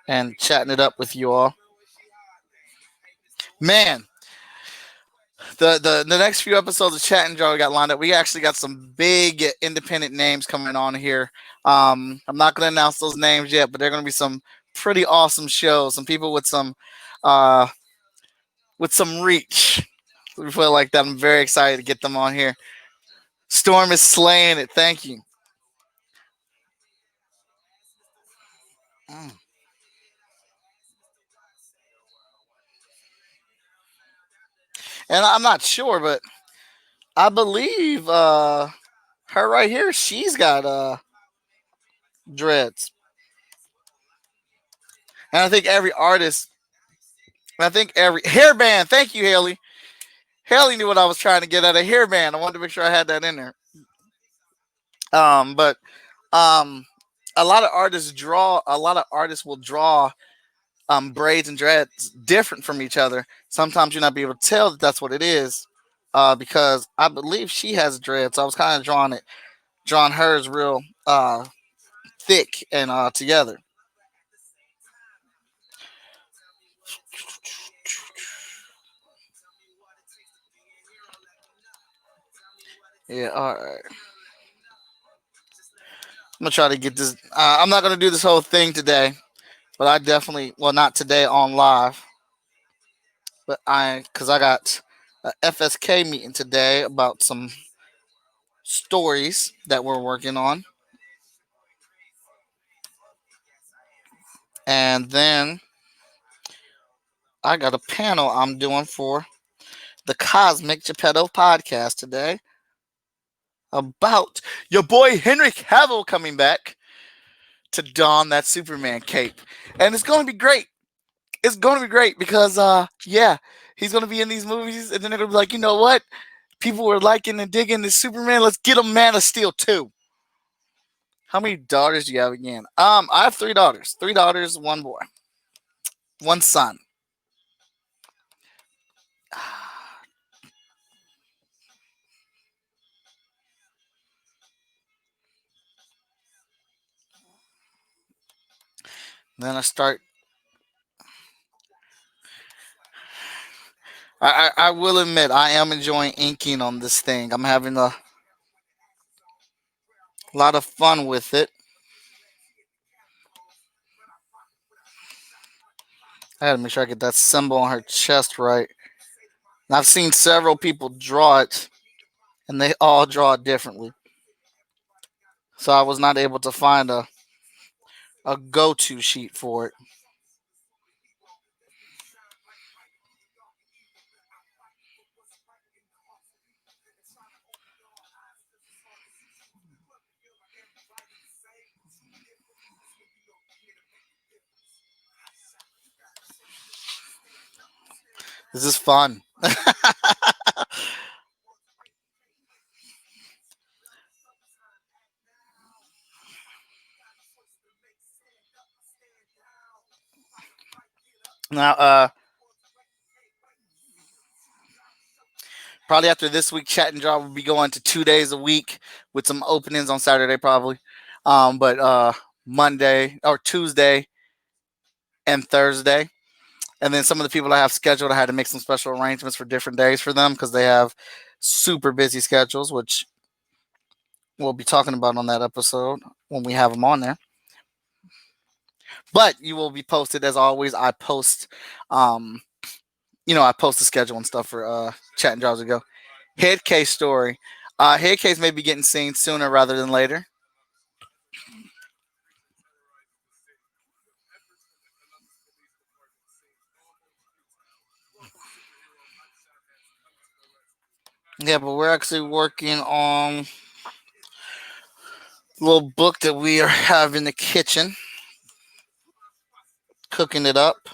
and chatting it up with you all. Man, the next few episodes of Chat and Draw we got lined up. We actually got some big independent names coming on here. I'm not going to announce those names yet, but they're going to be some pretty awesome shows. Some people uh, with some reach. We feel like that. I'm very excited to get them on here. Storm is slaying it. Thank you. Mm. And I'm not sure, but I believe her right here, she's got dreads. And I think every artist, I think every hairband. Thank you, Haley. Haley knew what I was trying to get at, a hairband. I wanted to make sure I had that in there. But um, a lot of artists draw. A lot of artists will draw braids and dreads different from each other. Sometimes you're not be able to tell that that's what it is, because I believe she has dreads. So I was kind of drawing hers real thick and together. Yeah, all right. I'm gonna try to get this. I'm not gonna do this whole thing today, but I definitely, well, not today on live, but because I got a FSK meeting today about some stories that we're working on, and then I got a panel I'm doing for the Cosmic Geppetto podcast today about your boy Henry Cavill coming back to don that Superman cape, and it's going to be great. It's going to be great because, yeah, he's going to be in these movies, and then it'll be like, you know what? People were liking and digging this Superman. Let's get him Man of Steel too. How many daughters do you have again? I have three daughters. Three daughters, one boy, one son. Then I start. I will admit I am enjoying inking on this thing. I'm having a lot of fun with it. I gotta make sure I get that symbol on her chest right. And I've seen several people draw it, and they all draw it differently. So I was not able to find a go to sheet for it. This is fun. Now, Probably after this week, Chat and Draw will be going to 2 days a week with some openings on Saturday, probably. But Monday or Tuesday and Thursday. And then some of the people I have scheduled, I had to make some special arrangements for different days for them because they have super busy schedules, which we'll be talking about on that episode when we have them on there. But you will be posted as always. I post, I post the schedule and stuff for Chat and Draws to go. Head case story. Head case may be getting seen sooner rather than later. Yeah, but we're actually working on a little book that we have in the kitchen, cooking it up.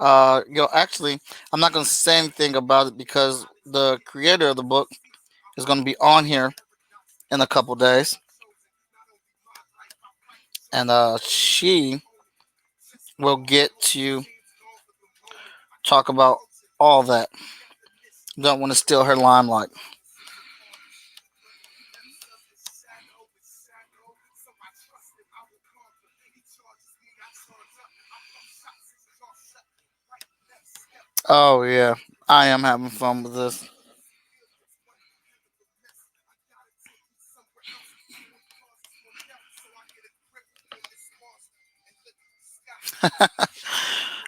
Actually, I'm not going to say anything about it because the creator of the book is going to be on here in a couple days, and she will get to talk about all that. Don't want to steal her limelight. Oh yeah, I am having fun with this.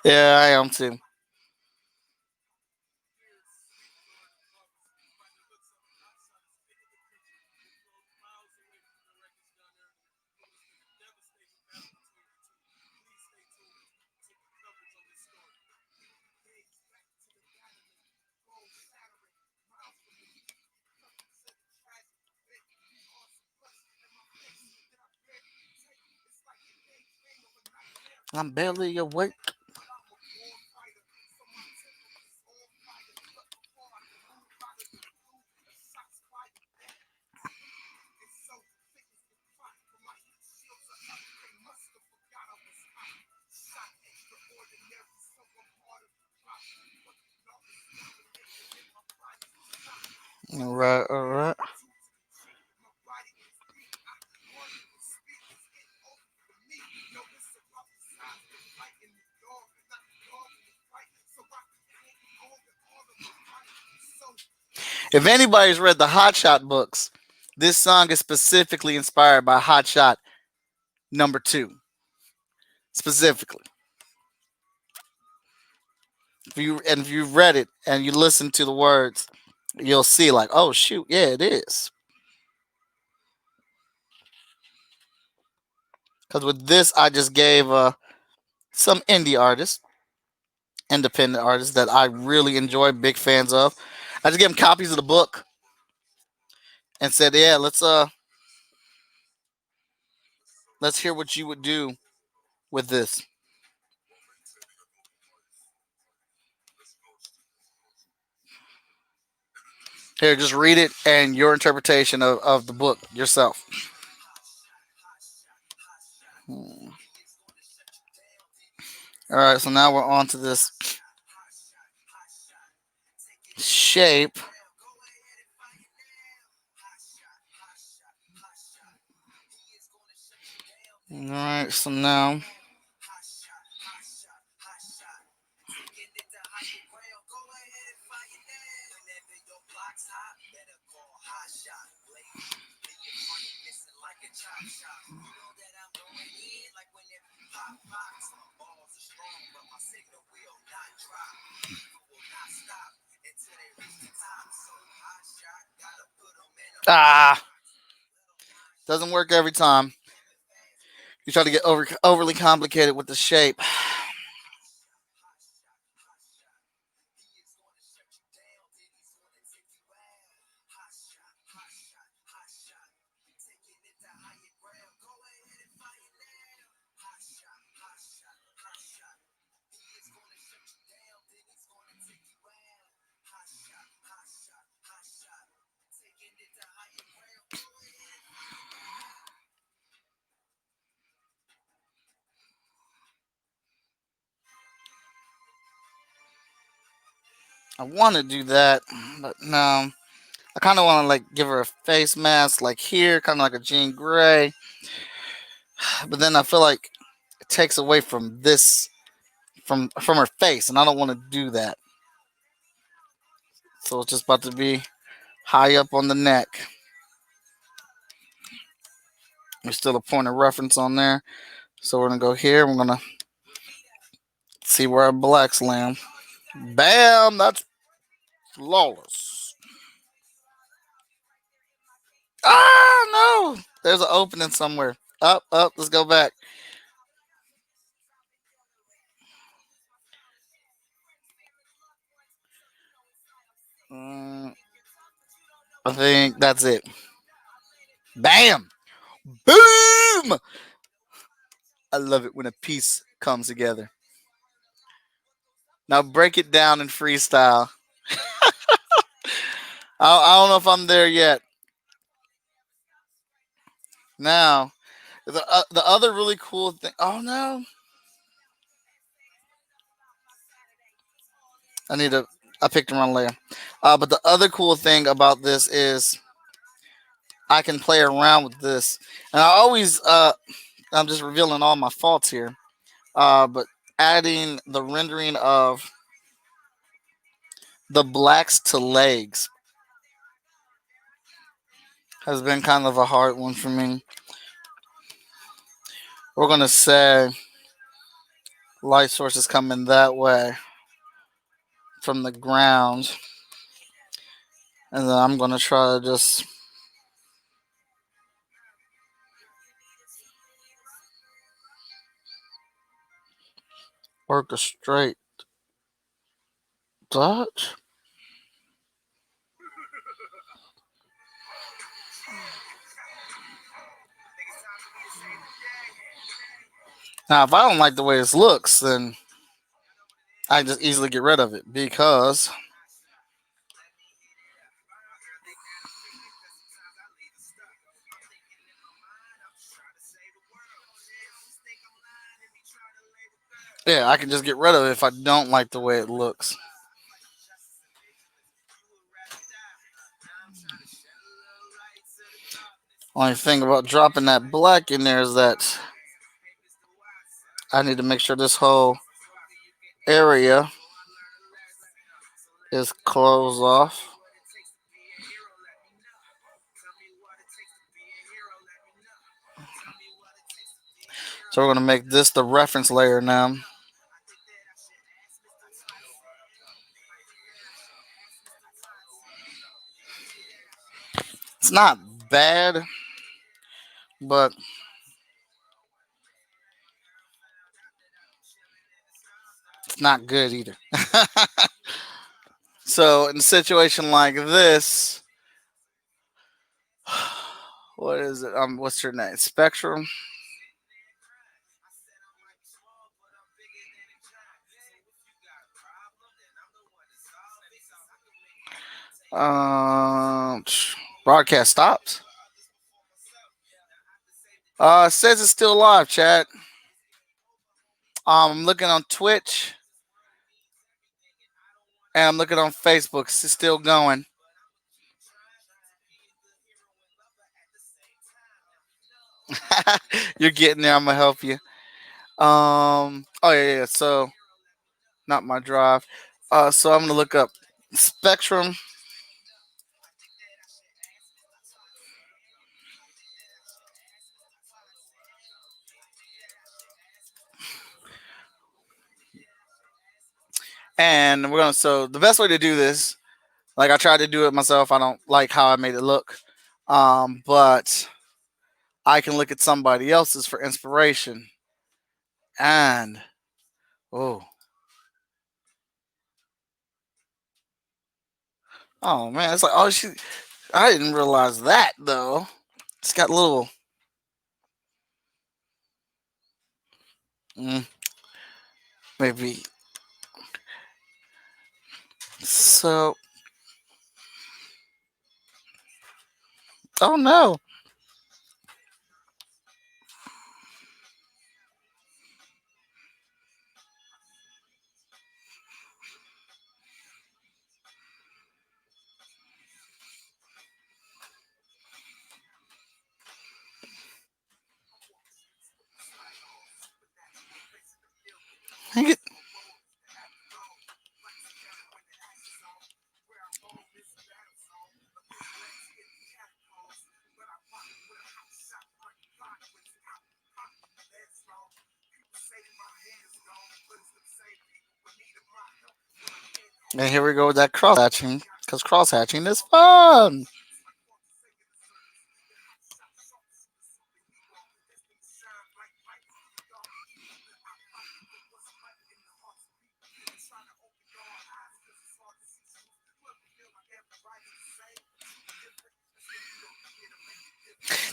Yeah, I am too. I'm barely awake. All right, all right. If anybody's read the Hot Shot books, this song is specifically inspired by Hot Shot #2. Specifically. If you've read it and you listen to the words, you'll see like, oh shoot, yeah, it is. Because with this, I just gave some indie artists, independent artists that I really enjoy, big fans of. I just gave them copies of the book and said, yeah, let's hear what you would do with this. Here, just read it and your interpretation of the book yourself. Hmm. All right, so now we're on to this shape. All right, so now doesn't work every time. You try to get overly complicated with the shape. I want to do that, but no. I kind of want to like give her a face mask, like here, kind of like a Jean Grey. But then I feel like it takes away from this, from her face, and I don't want to do that. So it's just about to be high up on the neck. There's still a point of reference on there, so we're gonna go here. We're gonna see where our blacks land. Bam! That's flawless. Ah, no! There's an opening somewhere. Up, up. Let's go back. Mm, I think that's it. Bam! Boom! I love it when a piece comes together. Now break it down in freestyle. I don't know if I'm there yet. Now, the other really cool thing. Oh no! I need to. I picked the wrong layer. But the other cool thing about this is I can play around with this, and I always. I'm just revealing all my faults here. But adding the rendering of the blacks to legs has been kind of a hard one for me. We're gonna say light sources coming that way from the ground, and then I'm gonna try to just orchestrate that. Now, if I don't like the way this looks, then I just easily get rid of it because yeah, I can just get rid of it if I don't like the way it looks. Only thing about dropping that black in there is that I need to make sure this whole area is closed off. So we're going to make this the reference layer now. It's not bad, but it's not good either. So in a situation like this, what is it? What's her name? Spectrum. Um, Broadcast stops. Says it's still live, chat. I'm looking on Twitch and I'm looking on Facebook. It's still going. You're getting there. I'm gonna help you. Oh yeah, yeah. So not my drive. So I'm gonna look up Spectrum. And we're gonna. So the best way to do this, like I tried to do it myself. I don't like how I made it look. But I can look at somebody else's for inspiration. And oh, oh man, it's like oh she. I didn't realize that though. It's got little. Mm, maybe. So. Oh no. And here we go with that cross hatching, because cross hatching is fun.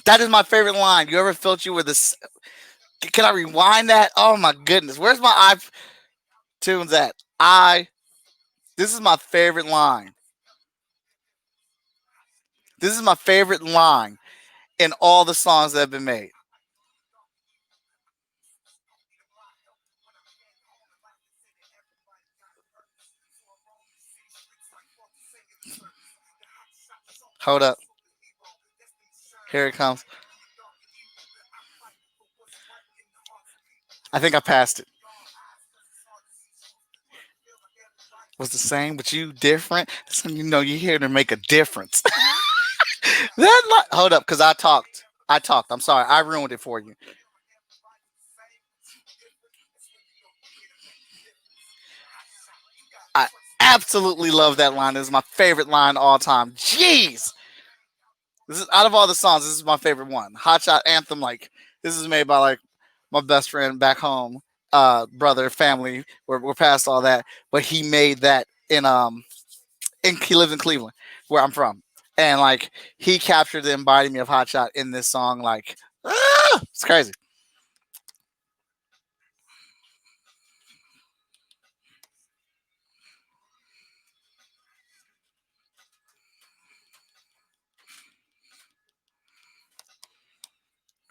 That is my favorite line. You ever felt you were this? Can I rewind that? Oh my goodness, where's my iTunes at? This is my favorite line. This is my favorite line in all the songs that have been made. Hold up. Here it comes. I think I passed it. Was the same, but you different. So you know you're here to make a difference. Hold up, because I talked. I talked. I'm sorry. I ruined it for you. I absolutely love that line. This is my favorite line all time. Jeez. This is out of all the songs, this is my favorite one. Hot Shot Anthem, like this is made by like my best friend back home, brother, family. We're past all that. But he made that in he lives in Cleveland, where I'm from. And like he captured the embodiment of Hot Shot in this song, like it's crazy.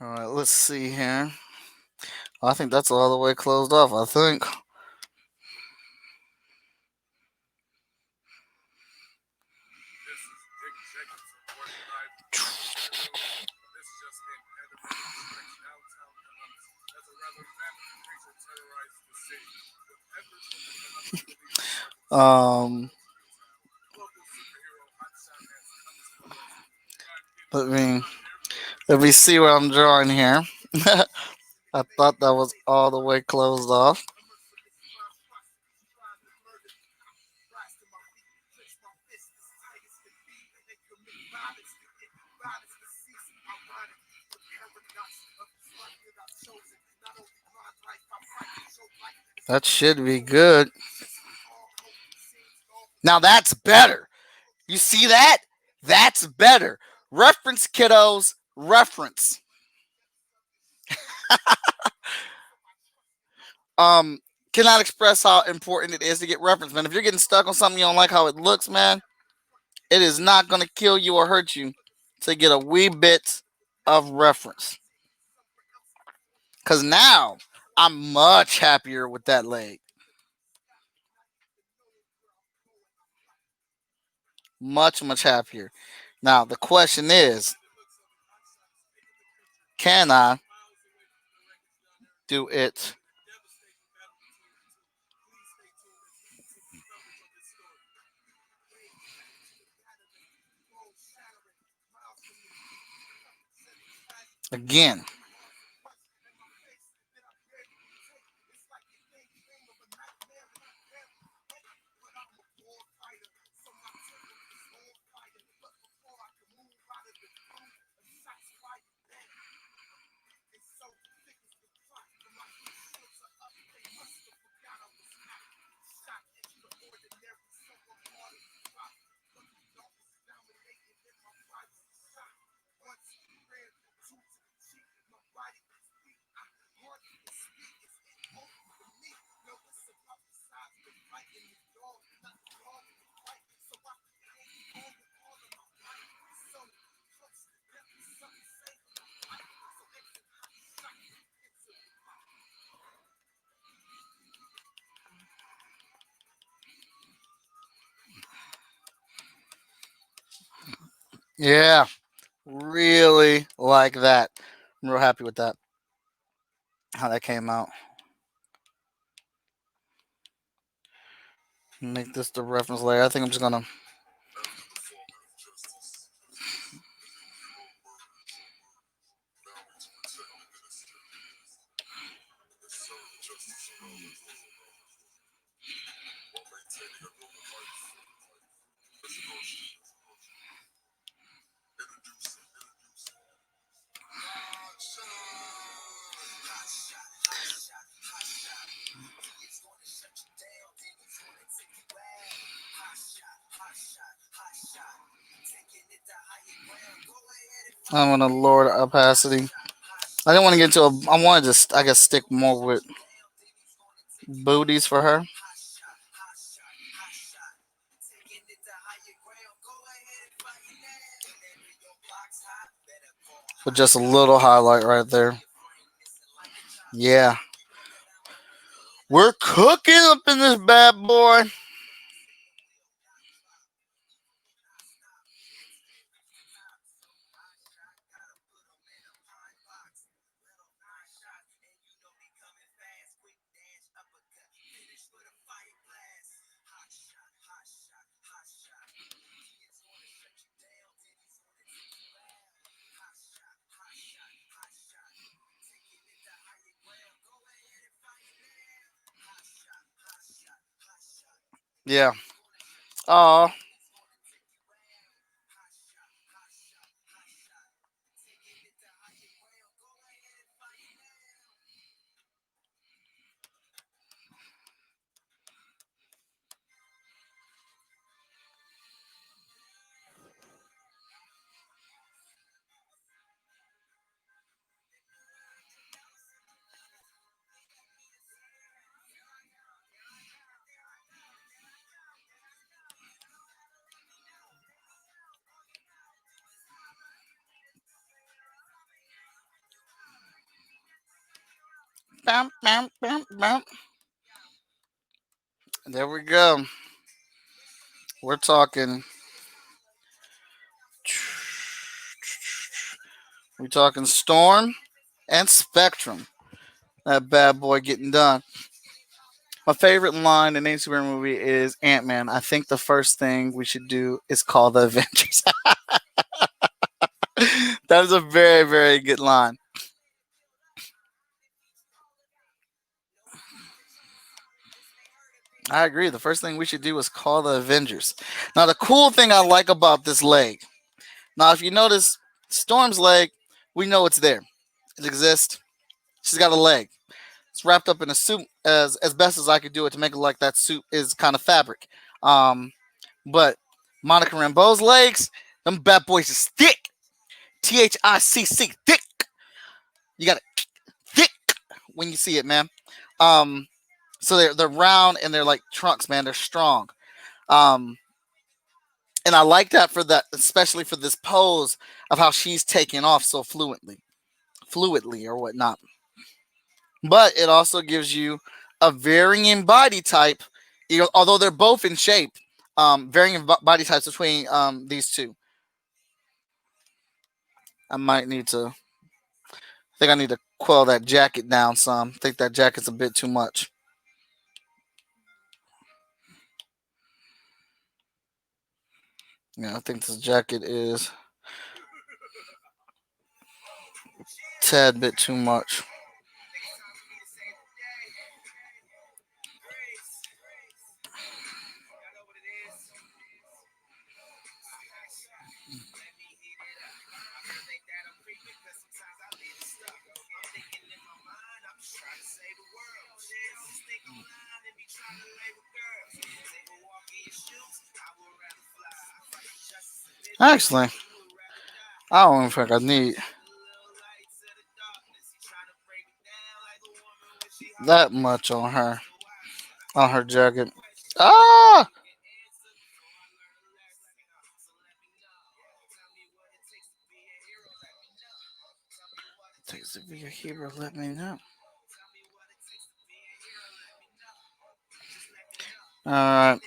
All right, let's see here. I think that's all the way closed off. I think. Um, let me let me see what I'm drawing here. I thought that was all the way closed off. That should be good. Now that's better. You see that? That's better. Reference, kiddos. Reference. Um, cannot express how important it is to get reference, man. If you're getting stuck on something you don't like how it looks, man, it is not gonna kill you or hurt you to get a wee bit of reference. Cause now I'm much happier with that leg. Much happier. Now the question is, can I do it again? Yeah, really like that. I'm real happy with that. How that came out. Make this the reference layer. I think I'm just gonna. I'm gonna lower the opacity. I didn't want to get into a. I wanted to, I guess, stick more with booties for her, with just a little highlight right there. Yeah, we're cooking up in this bad boy. Yeah. Oh, bam, bam, bam, bam. There we go. We're talking. We're talking Storm and Spectrum. That bad boy getting done. My favorite line in any superhero movie is Ant Man. I think the first thing we should do is call the Avengers. That is a very, very good line. I agree. The first thing we should do is call the Avengers. Now, the cool thing I like about this leg. Now, if you notice, Storm's leg, we know it's there. It exists. She's got a leg. It's wrapped up in a suit as best as I could do it to make it like that suit is kind of fabric. But Monica Rambeau's legs, them bad boys is thick. THICC, thick. You got it thick when you see it, man. Um, so they're round and they're like trunks, man. They're strong. Um, and I like that for that, especially for this pose of how she's taking off so fluidly or whatnot. But it also gives you a varying body type, although they're both in shape. Varying body types between these two. I might need to. I think I need to quell that jacket down some. I think that jacket's a bit too much. Yeah, I think this jacket is a tad bit too much. Actually, I don't even think I need that much on her jacket. Ah, takes to be a hero. Let me know. All right,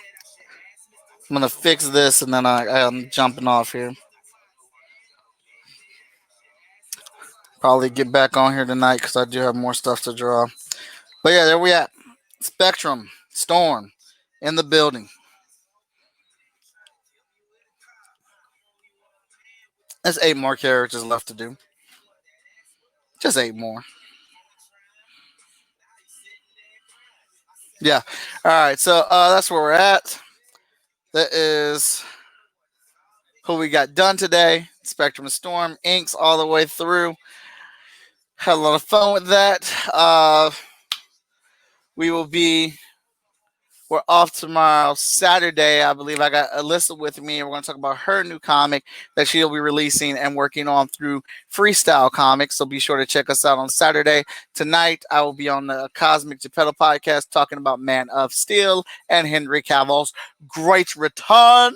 I'm gonna fix this and then I'm jumping off here. Probably get back on here tonight because I do have more stuff to draw. But yeah, there we at. Spectrum, Storm, in the building. There's 8 more characters left to do. Just 8 more. Yeah. All right. So that's where we're at. That is who we got done today. Spectrum and Storm, inks all the way through. Had a lot of fun with that. We will be We're off tomorrow, Saturday. I believe I got Alyssa with me, and we're going to talk about her new comic that she'll be releasing and working on through Freestyle Comics. So be sure to check us out on Saturday. Tonight, I will be on the Cosmic Geppetto podcast talking about Man of Steel and Henry Cavill's great return.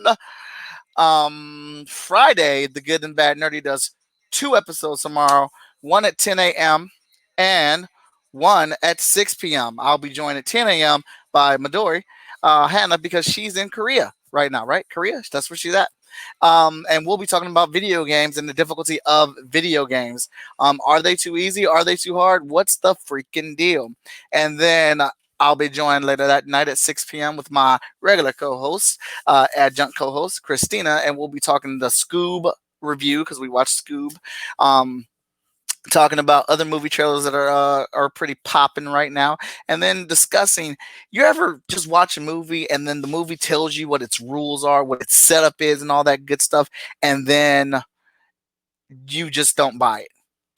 Friday, The Good and Bad Nerdy does 2 episodes tomorrow, one at 10 a.m. and one at 6 p.m. I'll be joined at 10 a.m. by Midori Hannah because she's in Korea right now, right? Korea, that's where she's at. And we'll be talking about video games and the difficulty of video games. Are they too easy? Are they too hard? What's the freaking deal? And then I'll be joined later that night at 6 p.m. with my regular co-host, adjunct co-host, Christina, and we'll be talking the Scoob review because we watched Scoob. Talking about other movie trailers that are pretty popping right now, and then discussing. You ever just watch a movie and then the movie tells you what its rules are, what its setup is, and all that good stuff, and then you just don't buy it?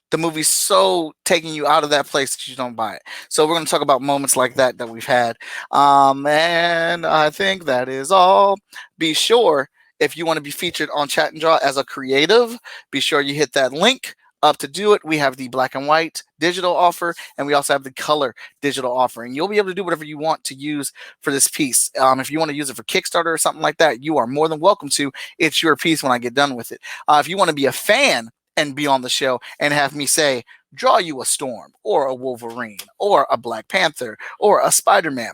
The movie's so taking you out of that place that you don't buy it. So we're going to talk about moments like that we've had. And I think that is all. Be sure, if you want to be featured on Chat and Draw as a creative, be sure you hit that link up to do it. We have the black and white digital offer, and we also have the color digital offer. And you'll be able to do whatever you want to use for this piece. If you want to use it for Kickstarter or something like that, you are more than welcome to. It's your piece when I get done with it. If you want to be a fan and be on the show and have me say, draw you a Storm or a Wolverine or a Black Panther or a Spider-Man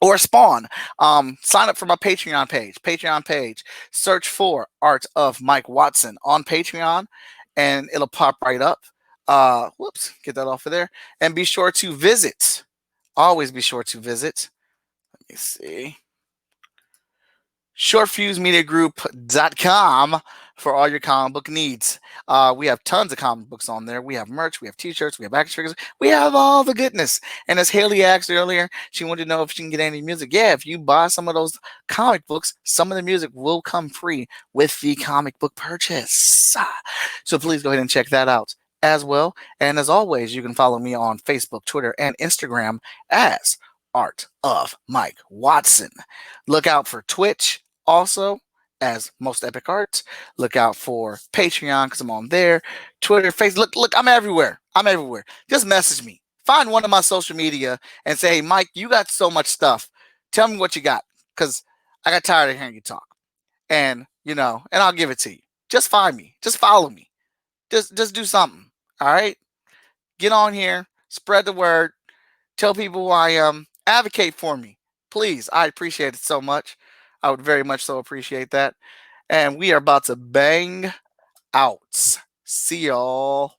or Spawn, sign up for my Patreon page. Search for Art of Mike Watson on Patreon, and it'll pop right up. Whoops, get that off of there. And be sure to visit. Always be sure to visit. Let me see. shortfusemediagroup.com for all your comic book needs. We have tons of comic books on there. We have merch, we have t-shirts, we have action figures, we have all the goodness. And as Haley asked earlier, she wanted to know if she can get any music. Yeah, if you buy some of those comic books, some of the music will come free with the comic book purchase. So please go ahead and check that out as well. And as always, you can follow me on Facebook, Twitter, and Instagram as Art of Mike Watson. Look out for Twitch also as Most Epic Arts. Look out for Patreon because I'm on there. Twitter, Facebook. Look, I'm everywhere. Just message me. Find one of my social media and say, hey, Mike, you got so much stuff. Tell me what you got, because I got tired of hearing you talk. And, and I'll give it to you. Just find me. Just follow me. Just do something. All right? Get on here. Spread the word. Tell people who I am. Advocate for me. Please. I appreciate it so much. I would very much so appreciate that. And we are about to bang out. See y'all.